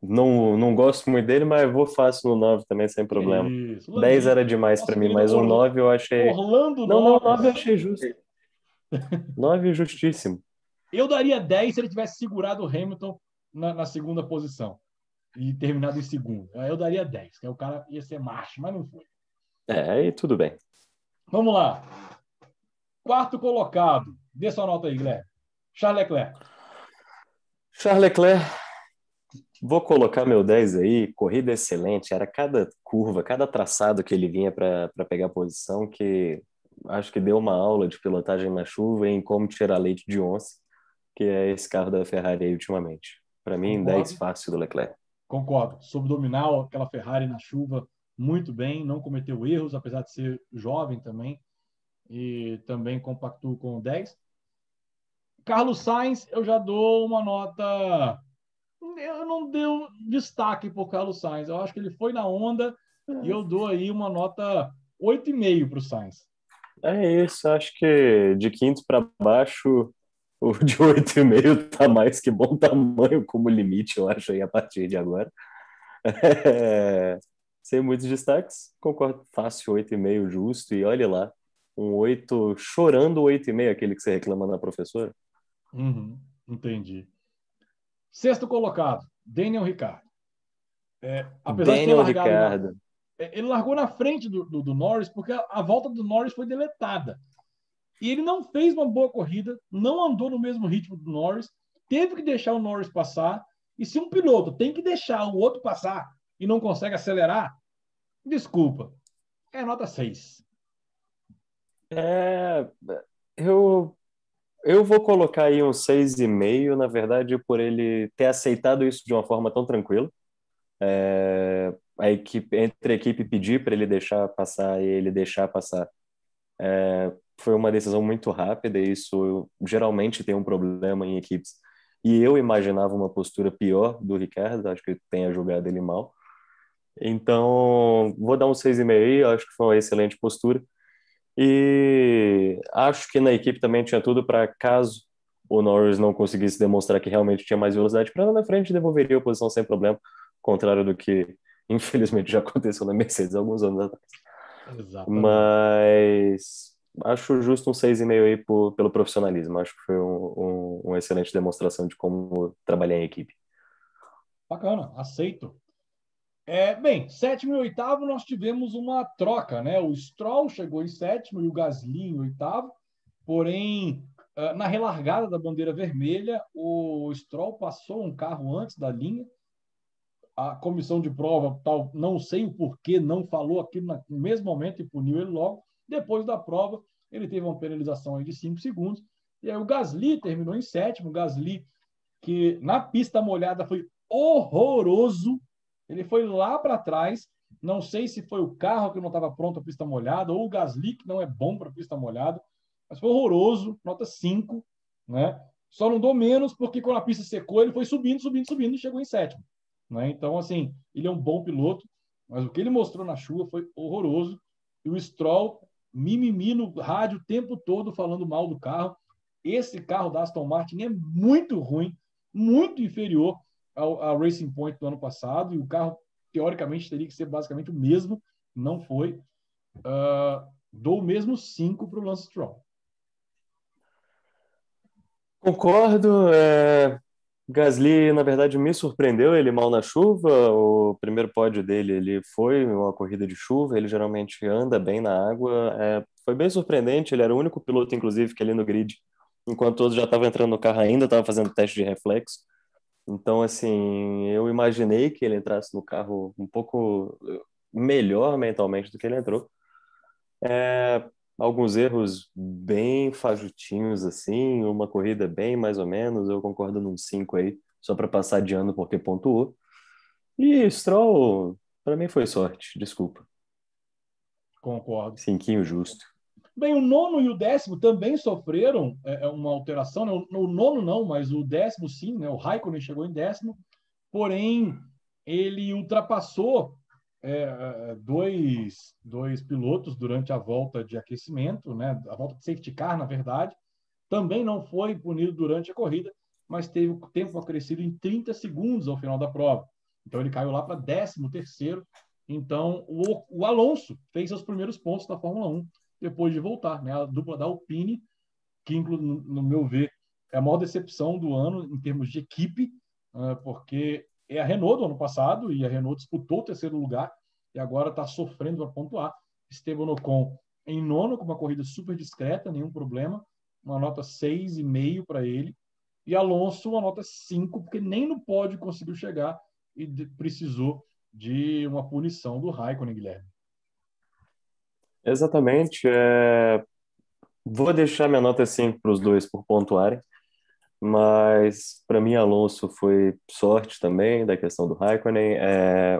Não gosto muito dele, mas vou fácil no 9 também, sem problema. Isso, 10 era demais para mim, mas um 9 eu achei... Orlando Não, Norris. 9 eu achei justo. 9 justíssimo. Eu daria 10 se ele tivesse segurado o Hamilton na segunda posição e terminado em segundo. Eu daria 10, que o cara ia ser macho, mas não foi. Aí tudo bem. Vamos lá. 4º colocado. Dê sua nota aí, Guilherme. Charles Leclerc. Charles Leclerc, vou colocar meu 10 aí. Corrida excelente. Era cada curva, cada traçado que ele vinha para pegar a posição, que acho que deu uma aula de pilotagem na chuva e em como tirar leite de onça, que é esse carro da Ferrari aí ultimamente. Para mim, Concordo. 10 fácil do Leclerc. Concordo. Soube dominar aquela Ferrari na chuva muito bem, não cometeu erros, apesar de ser jovem também, e também compactuou com o 10. Carlos Sainz, eu já dou uma nota... Eu não deu destaque para o Carlos Sainz. Eu acho que ele foi na onda e eu dou aí uma nota 8,5 para o Sainz. É isso, acho que de quinto para baixo, o de 8,5 tá mais que bom tamanho como limite, eu acho, aí a partir de agora. Sem muitos destaques, concordo, fácil, 8,5 justo, e olhe lá, um 8, chorando 8,5, aquele que você reclama na professora. Entendi. 6º colocado, Daniel Ricciardo. Apesar Daniel de ter largado Ricciardo. ele largou na frente do Norris, porque a volta do Norris foi deletada. E ele não fez uma boa corrida, não andou no mesmo ritmo do Norris, teve que deixar o Norris passar. E se um piloto tem que deixar o outro passar e não consegue acelerar, desculpa, é nota 6. Eu vou colocar aí um 6,5, na verdade, por ele ter aceitado isso de uma forma tão tranquila. Entre a equipe pedir para ele deixar passar e ele deixar passar, foi uma decisão muito rápida, e isso geralmente tem um problema em equipes. E eu imaginava uma postura pior do Ricciardo, acho que tenha julgado ele mal. Então, vou dar um 6,5 aí, acho que foi uma excelente postura. E acho que na equipe também tinha tudo para, caso o Norris não conseguisse demonstrar que realmente tinha mais velocidade para lá na frente, devolveria a posição sem problema, contrário do que, infelizmente, já aconteceu na Mercedes há alguns anos atrás. Exatamente. Mas acho justo um 6,5 aí pelo profissionalismo. Acho que foi uma excelente demonstração de como trabalhar em equipe. Bacana, aceito. Bem, sétimo e oitavo nós tivemos uma troca, né? O Stroll chegou em sétimo e o Gasly em oitavo, porém, na relargada da bandeira vermelha, o Stroll passou um carro antes da linha. A comissão de prova, tal, não sei o porquê, não falou aquilo no mesmo momento e puniu ele logo. Depois da prova, ele teve uma penalização aí de 5 segundos. E aí o Gasly terminou em sétimo. O Gasly, que na pista molhada foi horroroso, ele foi lá para trás. Não sei se foi o carro que não estava pronto a pista molhada ou o Gasly, que não é bom para pista molhada, mas foi horroroso, nota 5, né? Só não dou menos porque quando a pista secou, ele foi subindo, subindo, subindo e chegou em sétimo. Né? Então, assim, ele é um bom piloto, mas o que ele mostrou na chuva foi horroroso. E o Stroll, mimimi no rádio o tempo todo falando mal do carro. Esse carro da Aston Martin é muito ruim, muito inferior ao Racing Point do ano passado, e o carro, teoricamente, teria que ser basicamente o mesmo, não foi. Dou o mesmo 5 para o Lance Stroll. Concordo. Gasly, na verdade, me surpreendeu ele mal na chuva. O primeiro pódio dele, ele foi uma corrida de chuva. Ele geralmente anda bem na água. Foi bem surpreendente. Ele era o único piloto, inclusive, que ali no grid, enquanto todos já estavam entrando no carro ainda, estava fazendo teste de reflexo. Então, assim, eu imaginei que ele entrasse no carro um pouco melhor mentalmente do que ele entrou. Alguns erros bem fajutinhos, assim, uma corrida bem mais ou menos, eu concordo num 5 aí, só para passar de ano porque pontuou. E Stroll, para mim foi sorte, desculpa. Concordo. Cinquinho justo. Bem, o nono e o décimo também sofreram uma alteração, né? O nono não, mas o décimo sim, né? O Raikkonen chegou em décimo, porém ele ultrapassou dois pilotos durante a volta de aquecimento, né? A volta de safety car, na verdade. Também não foi punido durante a corrida, mas teve o tempo acrescido em 30 segundos ao final da prova. Então ele caiu lá para 13º. Então o Alonso fez seus primeiros pontos na Fórmula 1 depois de voltar, né? A dupla da Alpine, que no meu ver é a maior decepção do ano em termos de equipe, porque é a Renault do ano passado e a Renault disputou o terceiro lugar e agora está sofrendo para pontuar. Esteban Ocon em nono, com uma corrida super discreta, nenhum problema, uma nota 6,5 para ele. E Alonso, uma nota 5, porque nem no pódio conseguiu chegar e precisou de uma punição do Raikkonen, Guilherme. Exatamente. Vou deixar minha nota 5 para os dois por pontuarem, mas para mim Alonso foi sorte também da questão do Raikkonen.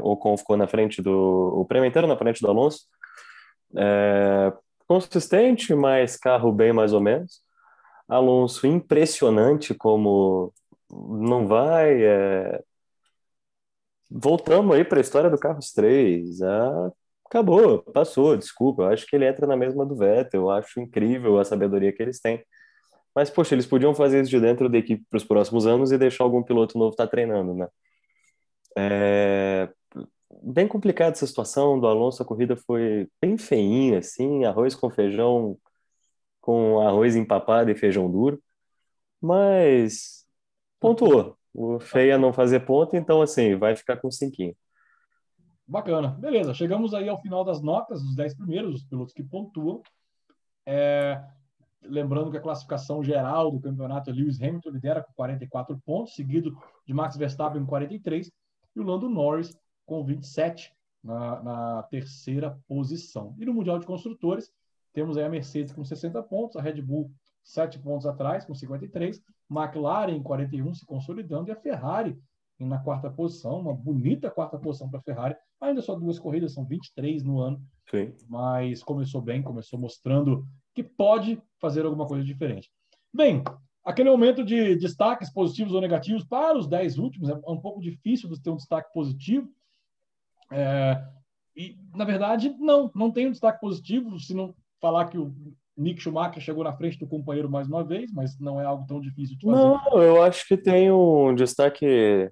Ocon ficou na frente o prêmio inteiro na frente do Alonso. Consistente, mas carro bem mais ou menos. Alonso impressionante como não vai. Voltamos aí para a história do Carros 3. Acabou, passou, desculpa. Eu acho que ele entra na mesma do Vettel. Eu acho incrível a sabedoria que eles têm. Mas, poxa, eles podiam fazer isso de dentro da equipe para os próximos anos e deixar algum piloto novo estar treinando, né? Bem complicada essa situação do Alonso. A corrida foi bem feinha, assim, arroz com feijão, com arroz empapado e feijão duro. Mas pontuou. O feio é não fazer ponto, então, assim, vai ficar com 5. Bacana. Beleza, chegamos aí ao final das notas, dos 10 primeiros, os pilotos que pontuam. Lembrando que a classificação geral do campeonato, Lewis Hamilton lidera com 44 pontos, seguido de Max Verstappen com 43 e o Lando Norris com 27 na terceira posição. E no Mundial de Construtores, temos aí a Mercedes com 60 pontos, a Red Bull 7 pontos atrás, com 53, McLaren em 41 se consolidando e a Ferrari na quarta posição, uma bonita quarta posição para a Ferrari. Ainda só 2 corridas, são 23 no ano, Sim. mas começou bem, começou mostrando que pode fazer alguma coisa diferente. Bem, aquele momento de destaques positivos ou negativos para os 10 últimos, é um pouco difícil de ter um destaque positivo. E, na verdade, não tem um destaque positivo, se não falar que Nick Schumacher chegou na frente do companheiro mais uma vez, mas não é algo tão difícil de fazer. Não, eu acho que tem um destaque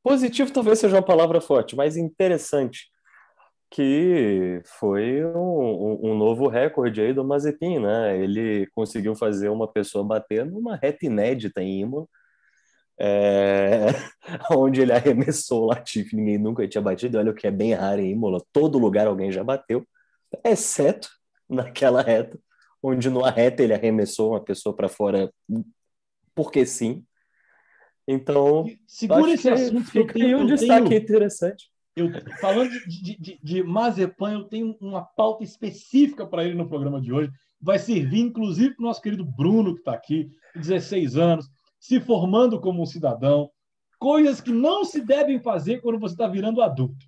positivo, talvez seja uma palavra forte, mas interessante, que foi um novo recorde aí do Mazepin, né? Ele conseguiu fazer uma pessoa bater numa reta inédita em Imola, é, onde ele arremessou o Latifi, ninguém nunca tinha batido. Olha o que é bem raro em Imola, todo lugar alguém já bateu, exceto naquela reta, onde numa reta ele arremessou uma pessoa para fora porque sim. Então, Segura acho esse que assunto que fica aí um destaque interessante. falando de Mazepin, eu tenho uma pauta específica para ele no programa de hoje. Vai servir, inclusive, para o nosso querido Bruno, que está aqui, 16 anos, se formando como um cidadão. Coisas que não se devem fazer quando você está virando adulto.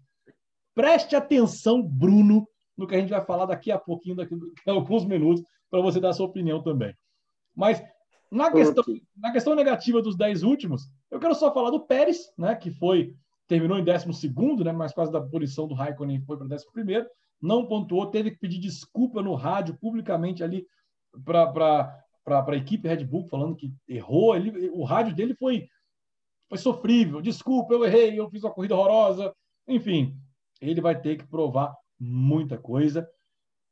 Preste atenção, Bruno, no que a gente vai falar daqui a pouquinho, daqui a alguns minutos, para você dar a sua opinião também. Mas na questão negativa dos 10 últimos, eu quero só falar do Pérez, né, que terminou em 12º, né, mas quase da punição do Raikkonen foi para 11º, não pontuou, teve que pedir desculpa no rádio publicamente ali para a equipe Red Bull, falando que errou. O rádio dele foi sofrível. Desculpa, eu errei, eu fiz uma corrida horrorosa. Enfim, ele vai ter que provar muita coisa.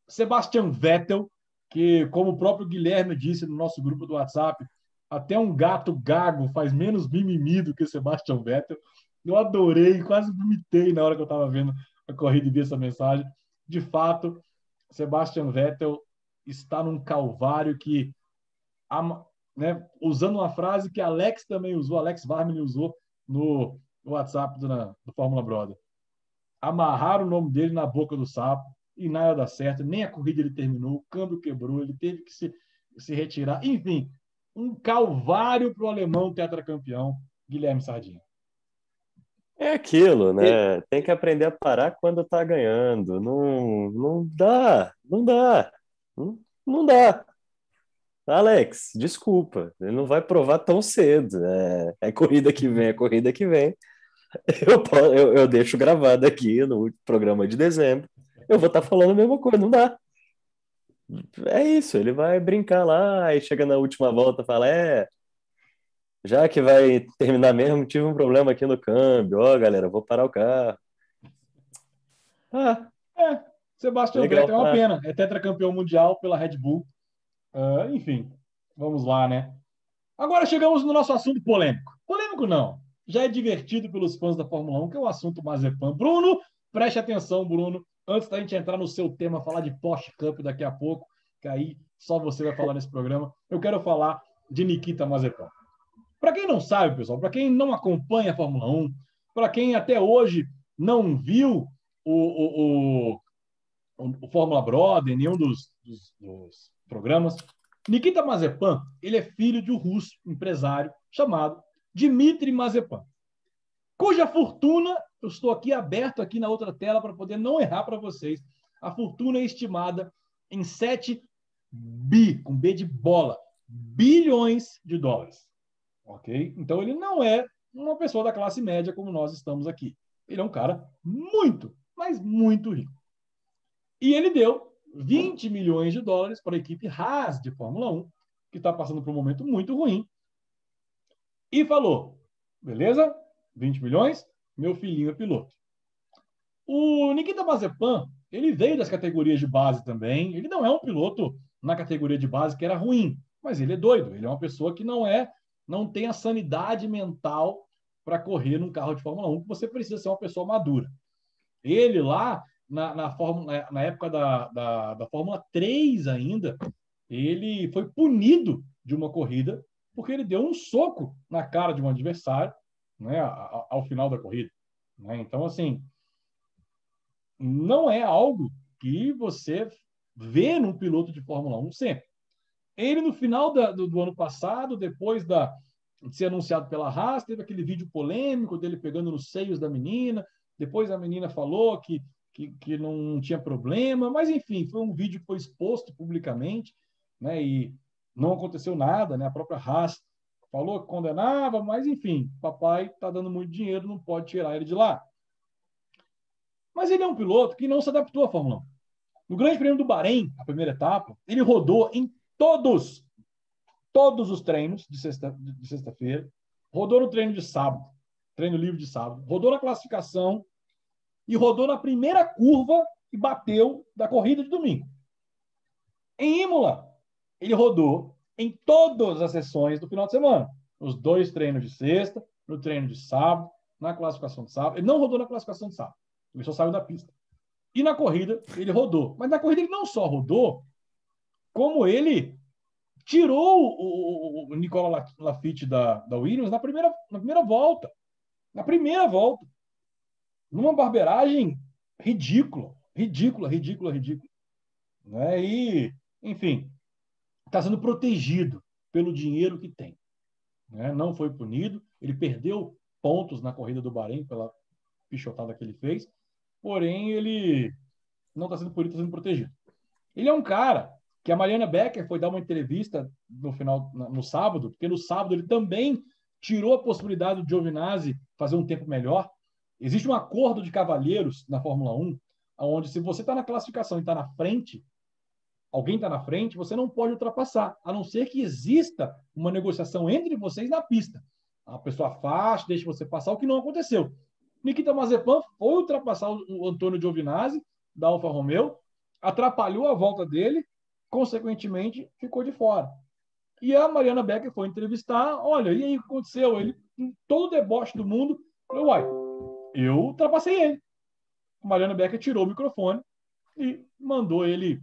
Sebastian Vettel, que, como o próprio Guilherme disse no nosso grupo do WhatsApp, até um gato gago faz menos mimimi do que Sebastian Vettel. Eu adorei, quase vomitei na hora que eu estava vendo a corrida e vi essa mensagem. De fato, Sebastian Vettel está num calvário que, né, usando uma frase que Alex também usou, Alex Varmin usou no WhatsApp do Fórmula Brother. Amarraram o nome dele na boca do sapo e nada dá certo, nem a corrida ele terminou, o câmbio quebrou, ele teve que se retirar. Enfim, um calvário para o alemão tetracampeão Guilherme Sardinha. É aquilo, né? Tem que aprender a parar quando tá ganhando. Não dá, não dá. Alex, desculpa, ele não vai provar tão cedo. É corrida que vem, é corrida que vem. Eu deixo gravado aqui no programa de dezembro. Eu vou estar falando a mesma coisa, não dá. É isso, ele vai brincar lá e chega na última volta e fala: já que vai terminar mesmo, tive um problema aqui no câmbio. Ó, galera, vou parar o carro. Ah, Sebastian legal. Vettel é uma pena, é tetracampeão mundial pela Red Bull. Enfim, vamos lá, né? Agora chegamos no nosso assunto polêmico. Polêmico não, já é divertido pelos fãs da Fórmula 1, que é o assunto Mazepin. Bruno, preste atenção, Bruno, antes da gente entrar no seu tema, falar de Porsche Cup daqui a pouco, que aí só você vai falar nesse programa, eu quero falar de Nikita Mazepin. Para quem não sabe, pessoal, para quem não acompanha a Fórmula 1, para quem até hoje não viu o Fórmula Brother, nenhum dos programas, Nikita Mazepin, ele é filho de um russo empresário chamado Dmitry Mazepin, cuja fortuna, eu estou aqui aberto aqui na outra tela para poder não errar para vocês, a fortuna é estimada em 7 com B de bola, bilhões de dólares. Ok? Então ele não é uma pessoa da classe média como nós estamos aqui. Ele é um cara muito, mas muito rico. E ele deu 20 milhões de dólares para a equipe Haas de Fórmula 1, que está passando por um momento muito ruim, e falou: beleza, 20 milhões, meu filhinho é piloto. O Nikita Mazepin, ele veio das categorias de base também, ele não é um piloto na categoria de base que era ruim, mas ele é doido, ele é uma pessoa que não tem a sanidade mental para correr num carro de Fórmula 1, que você precisa ser uma pessoa madura. Ele lá, na época da Fórmula 3 ainda, ele foi punido de uma corrida porque ele deu um soco na cara de um adversário, né, ao final da corrida. Né? Então, assim, não é algo que você vê num piloto de Fórmula 1 sempre. Ele, no final do ano passado, depois de ser anunciado pela Haas, teve aquele vídeo polêmico dele pegando nos seios da menina. Depois a menina falou que não tinha problema, mas enfim, foi um vídeo que foi exposto publicamente, né, e não aconteceu nada, né, a própria Haas falou que condenava, mas enfim, papai está dando muito dinheiro, não pode tirar ele de lá. Mas ele é um piloto que não se adaptou à Fórmula 1. No Grande Prêmio do Bahrein, a primeira etapa, ele rodou em todos os treinos de sexta-feira, rodou no treino de sábado, treino livre de sábado, rodou na classificação e rodou na primeira curva e bateu da corrida de domingo. Em Imola, ele rodou em todas as sessões do final de semana, nos 2 treinos de sexta, no treino de sábado, na classificação de sábado. Ele não rodou na classificação de sábado, ele só saiu da pista. E na corrida, ele rodou. Mas na corrida ele não só rodou, como ele tirou o Nicola Latifi da Williams na primeira volta. Na primeira volta. Numa barbeiragem ridícula. Né? E, enfim, está sendo protegido pelo dinheiro que tem. Né? Não foi punido. Ele perdeu pontos na corrida do Bahrein pela pichotada que ele fez. Porém, ele não está sendo punido, está sendo protegido. Ele é um cara que a Mariana Becker foi dar uma entrevista no sábado, porque no sábado ele também tirou a possibilidade do Giovinazzi fazer um tempo melhor. Existe um acordo de cavalheiros na Fórmula 1, onde se você está na classificação e está na frente, alguém está na frente, você não pode ultrapassar, a não ser que exista uma negociação entre vocês na pista. A pessoa afaste, deixe você passar, o que não aconteceu. Nikita Mazepin foi ultrapassar o Antônio Giovinazzi, da Alfa Romeo, atrapalhou a volta dele, consequentemente, ficou de fora. E a Mariana Becker foi entrevistar, olha, e aí o que aconteceu? Ele, com todo o deboche do mundo, falou, uai, eu ultrapassei ele. A Mariana Becker tirou o microfone e mandou ele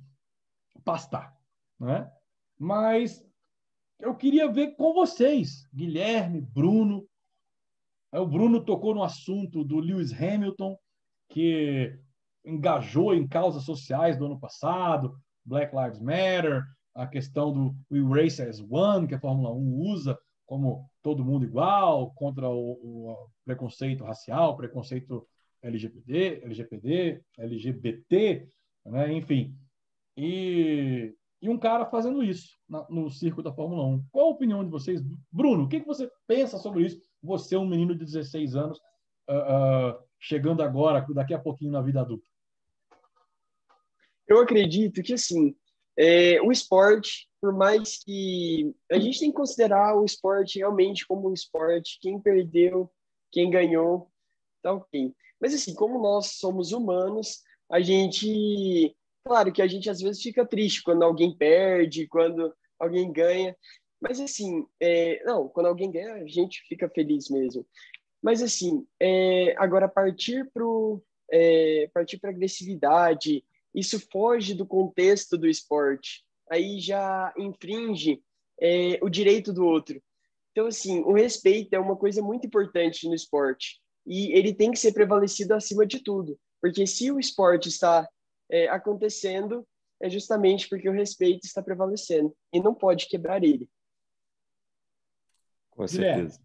pastar. Né? Mas eu queria ver com vocês, Guilherme, Bruno. O Bruno tocou no assunto do Lewis Hamilton, que engajou em causas sociais do ano passado, Black Lives Matter, a questão do We Race as One, que a Fórmula 1 usa como todo mundo igual, contra o preconceito racial, preconceito LGBT, né? Enfim. E um cara fazendo isso no circo da Fórmula 1. Qual a opinião de vocês? Bruno, o que você pensa sobre isso? Você, um menino de 16 anos, chegando agora, daqui a pouquinho na vida adulta. Eu acredito que, assim, o esporte, por mais que a gente tem que considerar o esporte realmente como um esporte, quem perdeu, quem ganhou, tá ok. Mas, assim, como nós somos humanos, claro que a gente às vezes fica triste quando alguém perde, quando alguém ganha, mas, assim, não, quando alguém ganha, a gente fica feliz mesmo. Mas, assim, agora partir para agressividade, isso foge do contexto do esporte. Aí já infringe o direito do outro. Então, assim, o respeito é uma coisa muito importante no esporte. E ele tem que ser prevalecido acima de tudo. Porque se o esporte está acontecendo, é justamente porque o respeito está prevalecendo. E não pode quebrar ele. Com certeza.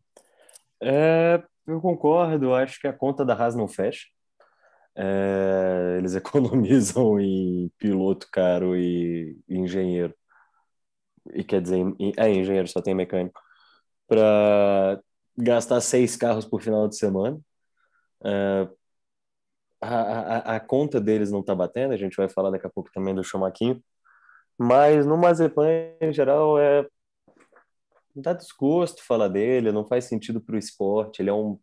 Eu concordo, acho que a conta da Haas não fecha. Eles economizam em piloto caro e engenheiro. E quer dizer, engenheiro só tem mecânico. Para gastar 6 carros por final de semana. A conta deles não está batendo, a gente vai falar daqui a pouco também do Schumacher. Mas no Mazepin, em geral, dá desgosto falar dele, não faz sentido para o esporte, ele é um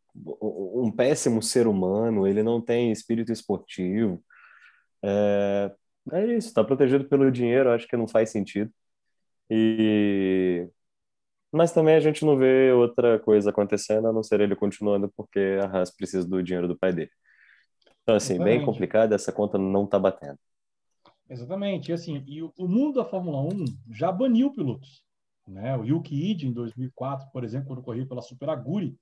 péssimo ser humano, ele não tem espírito esportivo. É isso, está protegido pelo dinheiro, acho que não faz sentido. Mas também a gente não vê outra coisa acontecendo, a não ser ele continuando, porque a Haas precisa do dinheiro do pai dele. Então, assim, Exatamente. bem complicado, essa conta não está batendo. Exatamente. E, assim, o mundo da Fórmula 1 já baniu pilotos. Né? O Yuki Ide, em 2004, por exemplo, quando correu pela Super Aguri,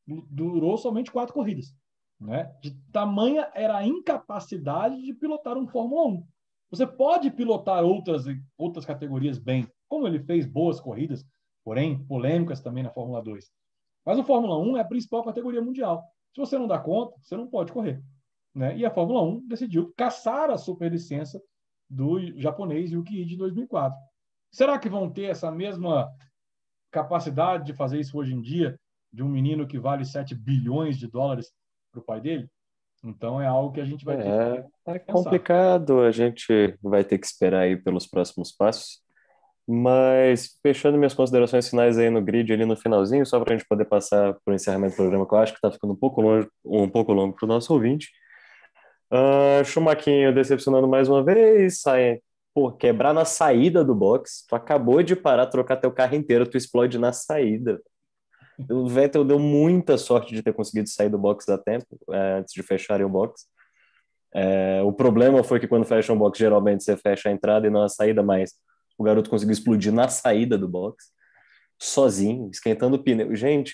durou somente 4 corridas. Né? De tamanha era a incapacidade de pilotar um Fórmula 1. Você pode pilotar outras categorias bem, como ele fez boas corridas, porém polêmicas também na Fórmula 2. Mas o Fórmula 1 é a principal categoria mundial. Se você não dá conta, você não pode correr. Né? E a Fórmula 1 decidiu caçar a superlicença do japonês Yuki Ide em 2004. Será que vão ter essa mesma capacidade de fazer isso hoje em dia, de um menino que vale 7 bilhões de dólares para o pai dele? Então é algo que a gente vai ter que É pensar. complicado, a gente vai ter que esperar aí pelos próximos passos. Mas, fechando minhas considerações finais aí no grid, ali no finalzinho, só para a gente poder passar para o encerramento do programa, que eu acho que está ficando um pouco longo para o nosso ouvinte. Schumacher decepcionando mais uma vez, pô, quebrar na saída do box. Tu acabou de parar, trocar teu carro inteiro, tu explode na saída. O Vettel deu muita sorte de ter conseguido sair do box a tempo, antes de fecharem o box. O problema foi que quando fecha um box, geralmente você fecha a entrada e não a saída, mas o garoto conseguiu explodir na saída do box, sozinho, esquentando o pneu. Gente,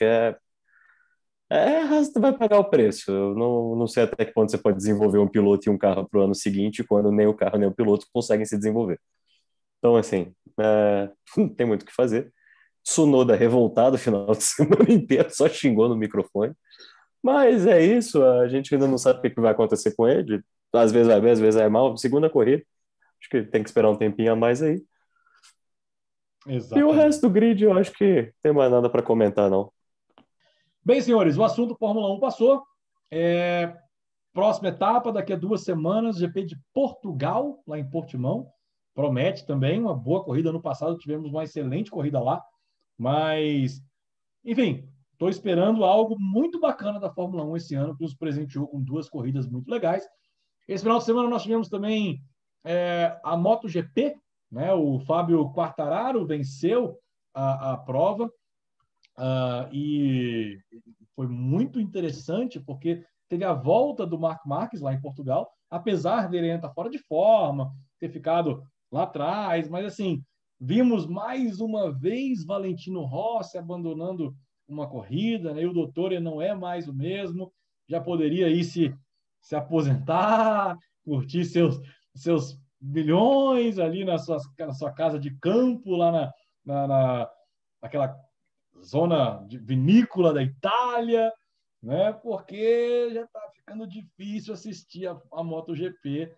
você vai pagar o preço. Eu não sei até que ponto você pode desenvolver um piloto e um carro para o ano seguinte, quando nem o carro nem o piloto conseguem se desenvolver. Então, assim, não tem muito o que fazer. Tsunoda revoltado o final de semana inteiro, só xingou no microfone. Mas é isso, a gente ainda não sabe o que vai acontecer com ele. Às vezes vai bem, às vezes vai mal. Segunda corrida, acho que tem que esperar um tempinho a mais aí. E o resto Exatamente. do grid, eu acho que não tem mais nada para comentar, não. Bem, senhores, o assunto Fórmula 1 passou. Próxima etapa, daqui a 2 semanas, GP de Portugal, lá em Portimão. Promete também uma boa corrida. No passado tivemos uma excelente corrida lá. Mas, enfim, estou esperando algo muito bacana da Fórmula 1 esse ano, que nos presenteou com 2 corridas muito legais. Esse final de semana nós tivemos também a MotoGP, né? O Fábio Quartararo venceu a prova e foi muito interessante porque teve a volta do Marc Marques lá em Portugal, apesar dele estar fora de forma, ter ficado lá atrás, mas assim, vimos mais uma vez Valentino Rossi abandonando uma corrida, né? E o doutor não é mais o mesmo, já poderia ir se aposentar, curtir seus milhões ali na sua casa de campo, lá naquela zona de vinícola da Itália, né? Porque já está ficando difícil assistir a MotoGP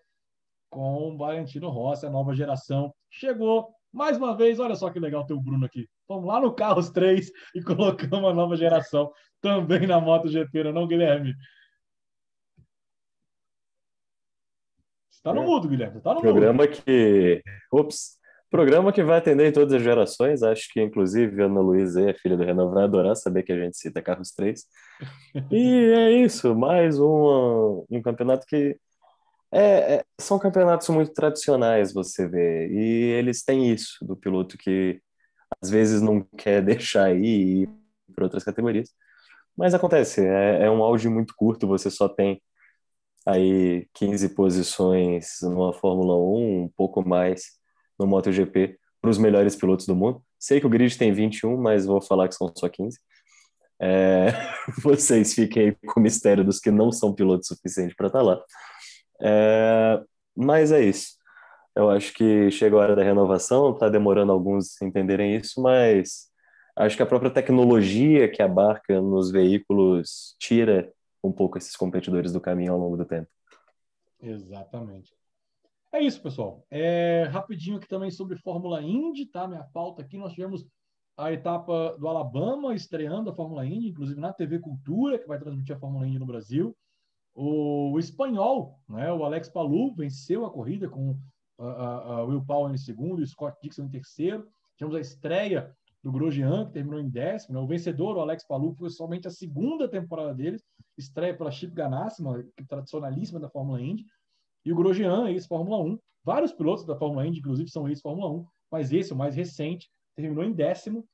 com o Valentino Rossi, a nova geração. Chegou mais uma vez, olha só que legal ter o Bruno aqui. Vamos lá no Carros 3 e colocamos a nova geração também na MotoGP, não, Guilherme? Está no mudo, Guilherme, está no mudo. Programa que. Ops! Programa que vai atender em todas as gerações. Acho que, inclusive, a Ana Luísa, a filha do Renan, vai adorar saber que a gente cita Carros 3. E é isso, mais um campeonato que. São campeonatos muito tradicionais, você vê. E eles têm isso, do piloto que às vezes não quer deixar aí e ir para outras categorias. Mas acontece, é um auge muito curto, você só tem aí 15 posições numa Fórmula 1, um pouco mais no MotoGP, para os melhores pilotos do mundo. Sei que o grid tem 21, mas vou falar que são só 15. É, vocês fiquem aí com o mistério dos que não são pilotos suficientes para estar lá. Mas é isso. Eu acho que chega a hora da renovação, está demorando alguns entenderem isso, mas acho que a própria tecnologia que abarca nos veículos tira um pouco esses competidores do caminho ao longo do tempo. Exatamente. É isso, pessoal. Rapidinho aqui também sobre Fórmula Indy, tá? Minha pauta aqui, nós tivemos a etapa do Alabama estreando a Fórmula Indy, inclusive na TV Cultura, que vai transmitir a Fórmula Indy no Brasil. O espanhol, né, o Alex Palou, venceu a corrida com a Will Power em segundo e o Scott Dixon em terceiro. Tivemos a estreia do Grosjean, que terminou em 10º. Né? O vencedor, o Alex Palou, foi somente a segunda temporada deles, estreia pela Chip Ganassi, uma equipe tradicionalíssima da Fórmula Indy. E o Grosjean, ex-Fórmula 1. Vários pilotos da Fórmula Indy, inclusive, são ex-Fórmula 1, mas esse, o mais recente, terminou em 10º.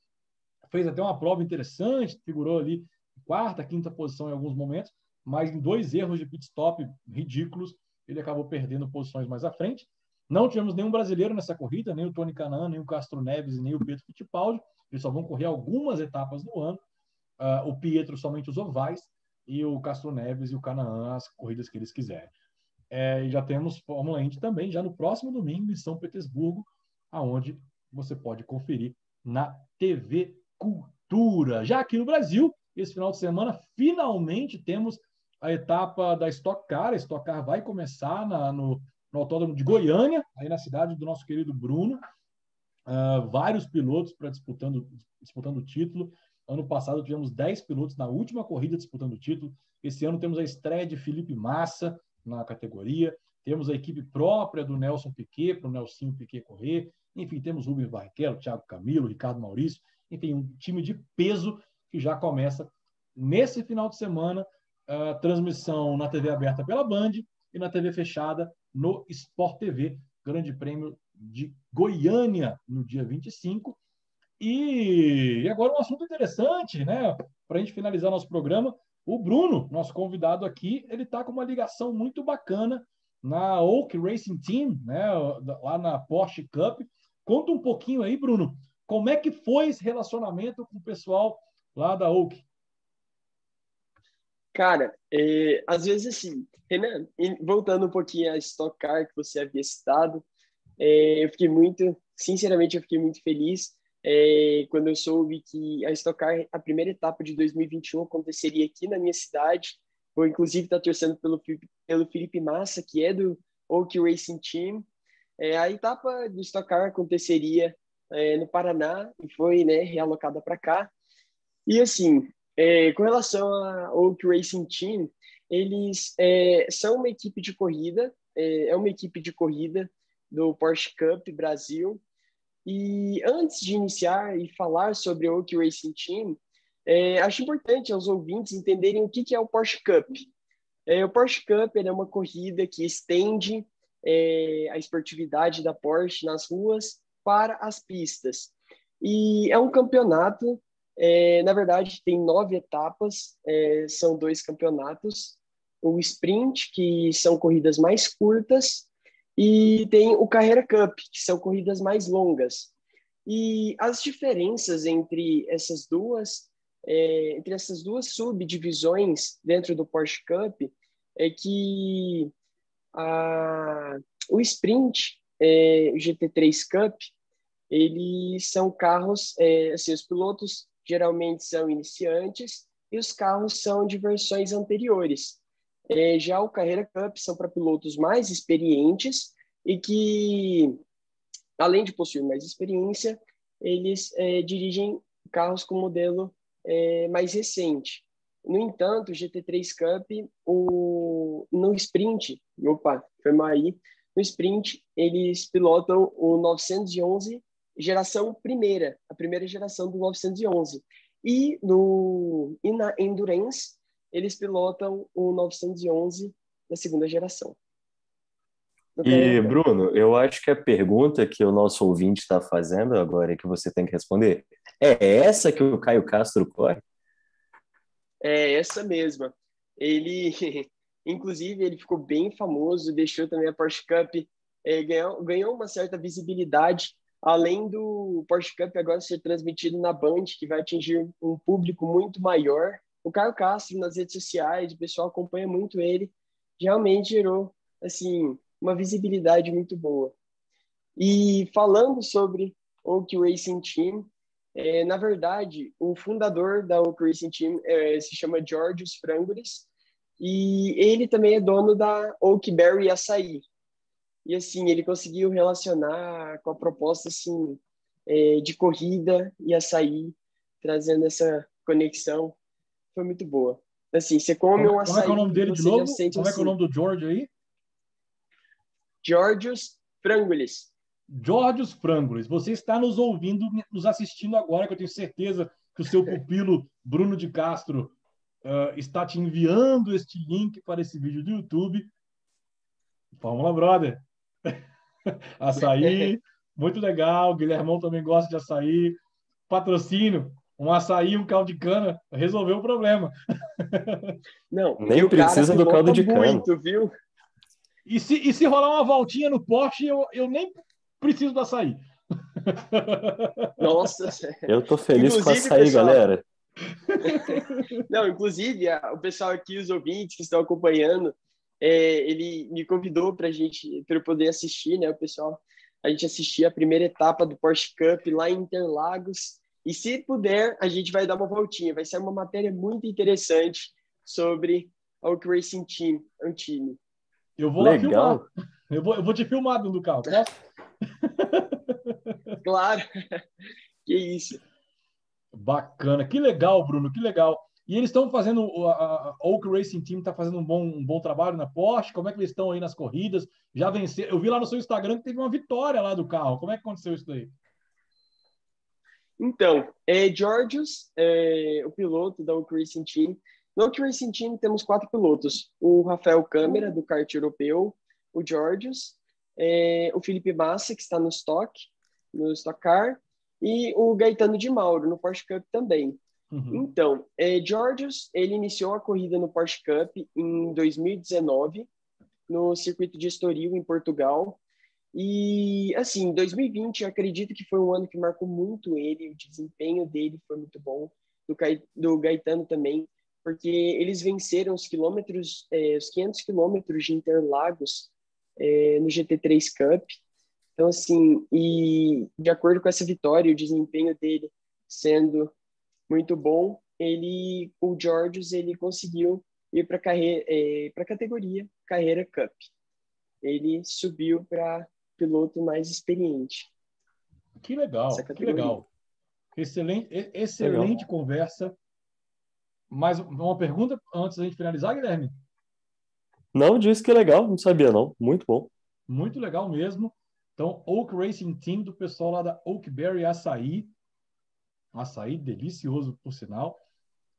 Fez até uma prova interessante, figurou ali em quarta, quinta posição em alguns momentos, mas em 2 erros de pit stop ridículos, ele acabou perdendo posições mais à frente. Não tivemos nenhum brasileiro nessa corrida, nem o Tony Kanaan, nem o Castro Neves, nem o Pietro Fittipaldi. Eles só vão correr algumas etapas no ano. O Pietro somente os ovais e o Castro Neves e o Kanaan as corridas que eles quiserem. E já temos Fórmula Indy também, já no próximo domingo, em São Petersburgo, aonde você pode conferir na TV Cultura. Já aqui no Brasil, esse final de semana, finalmente temos a etapa da Stock Car. A Stock Car vai começar no Autódromo de Goiânia, aí na cidade do nosso querido Bruno. Vários pilotos disputando o título. Ano passado tivemos 10 pilotos na última corrida disputando o título. Esse ano temos a estreia de Felipe Massa na categoria. Temos a equipe própria do Nelson Piquet, para o Nelsinho Piquet correr. Enfim, temos Rubens Barrichello, Thiago Camilo, Ricardo Maurício. Enfim, um time de peso que já começa nesse final de semana. Transmissão na TV aberta pela Band e na TV fechada no Sport TV. Grande Prêmio de Goiânia no dia 25. E agora um assunto interessante, né? Para a gente finalizar nosso programa, o Bruno, nosso convidado aqui, ele está com uma ligação muito bacana na Oak Racing Team, né? Lá na Porsche Cup. Conta um pouquinho aí, Bruno, como é que foi esse relacionamento com o pessoal lá da Oak? Cara, às vezes assim, Renan, voltando um pouquinho a Stock Car que você havia citado, sinceramente, eu fiquei muito feliz quando eu soube que a Stock Car, a primeira etapa de 2021 aconteceria aqui na minha cidade. Vou, inclusive, estar torcendo pelo Felipe Massa, que é do Oak Racing Team. A etapa do Stock Car aconteceria no Paraná e foi, né, realocada para cá. E, assim, com relação ao Oak Racing Team, eles são uma equipe de corrida, uma equipe de corrida do Porsche Cup Brasil. E antes de iniciar e falar sobre o Oak Racing Team, acho importante aos ouvintes entenderem o que é o Porsche Cup. O Porsche Cup é uma corrida que estende a esportividade da Porsche nas ruas para as pistas. E é um campeonato, na verdade, tem 9 etapas, são 2 campeonatos. O Sprint, que são corridas mais curtas, e tem o Carrera Cup, que são corridas mais longas. E as diferenças entre essas duas subdivisões dentro do Porsche Cup é que o Sprint, o GT3 Cup, eles são carros, assim, os pilotos geralmente são iniciantes e os carros são de versões anteriores. Já o Carrera Cup são para pilotos mais experientes e que, além de possuir mais experiência, eles dirigem carros com modelo mais recente. No entanto, o GT3 Cup, no Sprint, no Sprint, eles pilotam o 911 geração primeira, a primeira geração do 911. E na Endurance, eles pilotam o 911 da segunda geração. E, Bruno, eu acho que a pergunta que o nosso ouvinte está fazendo agora e que você tem que responder é essa que o Caio Castro corre? É essa mesma. Ele, inclusive, ele ficou bem famoso, deixou também a Porsche Cup, ganhou uma certa visibilidade, além do Porsche Cup agora ser transmitido na Band, que vai atingir um público muito maior. O Caio Castro, nas redes sociais, o pessoal acompanha muito ele, realmente gerou, assim, uma visibilidade muito boa. E falando sobre o Oak Racing Team, na verdade, o fundador da Oak Racing Team se chama Georgios Frangoulis, e ele também é dono da Oak Berry Açaí. E, assim, ele conseguiu relacionar com a proposta, assim, de corrida e açaí, trazendo essa conexão. Foi muito boa. Assim, você come um açaí... Como é que é o nome dele de novo? Como é que é o nome do George aí? Georgios Frangoulis. Georgios Frangoulis. Você está nos ouvindo, nos assistindo agora, que eu tenho certeza que o seu pupilo Bruno de Castro está te enviando este link para esse vídeo do YouTube. Fórmula Brother. Açaí, muito legal. Guilhermão também gosta de açaí. Patrocínio, um açaí e um caldo de cana, resolveu o problema. Não, nem precisa do caldo de cana. Muito, viu? E se rolar uma voltinha no Porsche, eu nem preciso do açaí. Nossa. Eu tô feliz com açaí, pessoal, galera. Não, inclusive, o pessoal aqui, os ouvintes que estão acompanhando, ele me convidou para eu poder assistir, né, o pessoal, a gente assistir a primeira etapa do Porsche Cup lá em Interlagos, e se puder, a gente vai dar uma voltinha, vai ser uma matéria muito interessante sobre a Oak Racing Team, um time. Eu vou lá filmar. Eu vou te filmar dentro do carro, posso? Claro, que isso. Bacana. Que legal, Bruno, que legal. E eles estão fazendo, a Oak Racing Team está fazendo um bom trabalho na Porsche. Como é que eles estão aí nas corridas? Já venceram. Eu vi lá no seu Instagram que teve uma vitória lá do carro. Como é que aconteceu isso daí? Então, Georgios, o piloto da Oak Racing Team. No Oak Racing Team temos 4 pilotos. O Rafael Câmara, do kart europeu, o Georgios, o Felipe Massa, que está no Stock Car, e o Gaetano de Mauro, no Porsche Cup também. Uhum. Então, Georgios, ele iniciou a corrida no Porsche Cup em 2019, no circuito de Estoril, em Portugal. E, assim, 2020, acredito que foi um ano que marcou muito ele, o desempenho dele foi muito bom, do Gaetano também, porque eles venceram os 500 quilômetros de Interlagos no GT3 Cup. Então, assim, e de acordo com essa vitória, o desempenho dele sendo muito bom, o Georgios, ele conseguiu ir para a categoria Carreira Cup. Ele subiu para piloto mais experiente. Que legal, que legal. Excelente conversa. Mais uma pergunta antes da gente finalizar, Guilherme? Não, disse que é legal, não sabia não. Muito bom. Muito legal mesmo. Então, Oak Racing Team, do pessoal lá da Oakberry Açaí. Açaí delicioso, por sinal.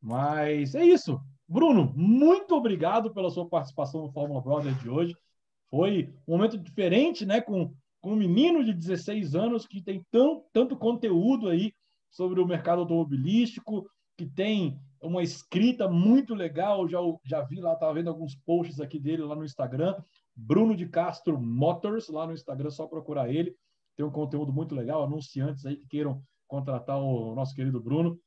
Mas é isso. Bruno, muito obrigado pela sua participação no Fórmula Brother de hoje. Foi um momento diferente, né? Com um menino de 16 anos que tem tanto conteúdo aí sobre o mercado automobilístico, que tem uma escrita muito legal. Já vi lá, estava vendo alguns posts aqui dele lá no Instagram. Bruno de Castro Motors, lá no Instagram, só procurar ele. Tem um conteúdo muito legal, anunciantes aí que queiram contratar o nosso querido Bruno,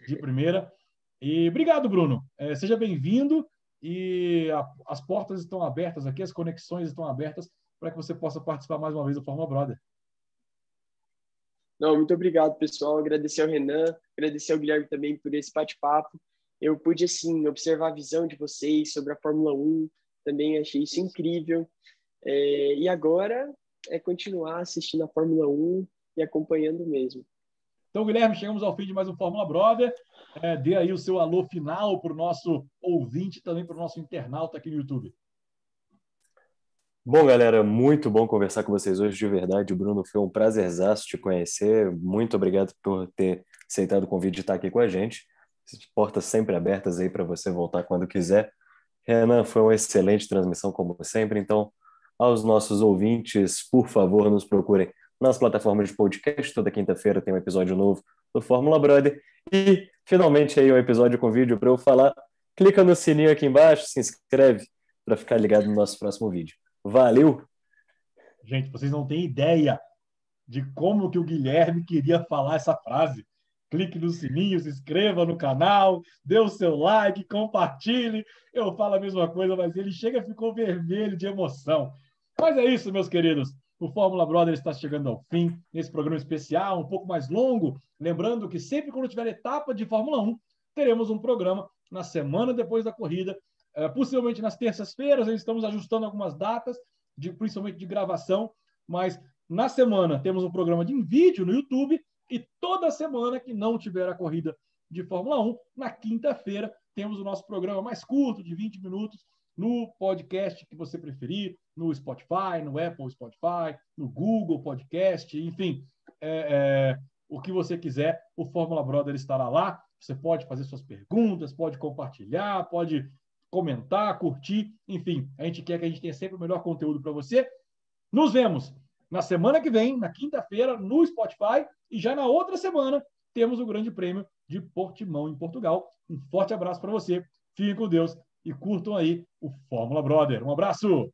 de primeira. E obrigado, Bruno. Seja bem-vindo e as portas estão abertas aqui, as conexões estão abertas para que você possa participar mais uma vez do Fórmula Brother. Não, muito obrigado, pessoal. Agradecer ao Renan, agradecer ao Guilherme também por esse bate-papo. Eu pude, assim, observar a visão de vocês sobre a Fórmula 1, também achei isso incrível. E agora é continuar assistindo a Fórmula 1 e acompanhando mesmo. Então, Guilherme, chegamos ao fim de mais um Fórmula Brother. Dê aí o seu alô final para o nosso ouvinte, também para o nosso internauta aqui no YouTube. Bom, galera, muito bom conversar com vocês hoje, de verdade. Bruno, foi um prazerzaço te conhecer. Muito obrigado por ter aceitado o convite de estar aqui com a gente. Portas sempre abertas aí para você voltar quando quiser. Renan, foi uma excelente transmissão, como sempre. Então, aos nossos ouvintes, por favor, nos procurem nas plataformas de podcast. Toda quinta-feira tem um episódio novo do Fórmula Brother. E, finalmente, aí um episódio com vídeo para eu falar. Clica no sininho aqui embaixo, se inscreve para ficar ligado no nosso próximo vídeo. Valeu! Gente, vocês não têm ideia de como que o Guilherme queria falar essa frase. Clique no sininho, se inscreva no canal, dê o seu like, compartilhe. Eu falo a mesma coisa, mas ele chega e ficou vermelho de emoção. Mas é isso, meus queridos. O Fórmula Brother está chegando ao fim, nesse programa especial, um pouco mais longo. Lembrando que sempre quando tiver etapa de Fórmula 1, teremos um programa na semana depois da corrida, possivelmente nas terças-feiras. Estamos ajustando algumas datas, principalmente de gravação, mas na semana temos um programa de vídeo no YouTube e toda semana que não tiver a corrida de Fórmula 1, na quinta-feira temos o nosso programa mais curto, de 20 minutos, no podcast que você preferir, no Spotify, no Apple Spotify, no Google Podcast, enfim, o que você quiser, o Fórmula Brother estará lá. Você pode fazer suas perguntas, pode compartilhar, pode comentar, curtir, enfim, a gente quer que a gente tenha sempre o melhor conteúdo para você. Nos vemos na semana que vem, na quinta-feira, no Spotify, e já na outra semana temos o Grande Prêmio de Portimão, em Portugal. Um forte abraço para você, fiquem com Deus e curtam aí o Fórmula Brother. Um abraço!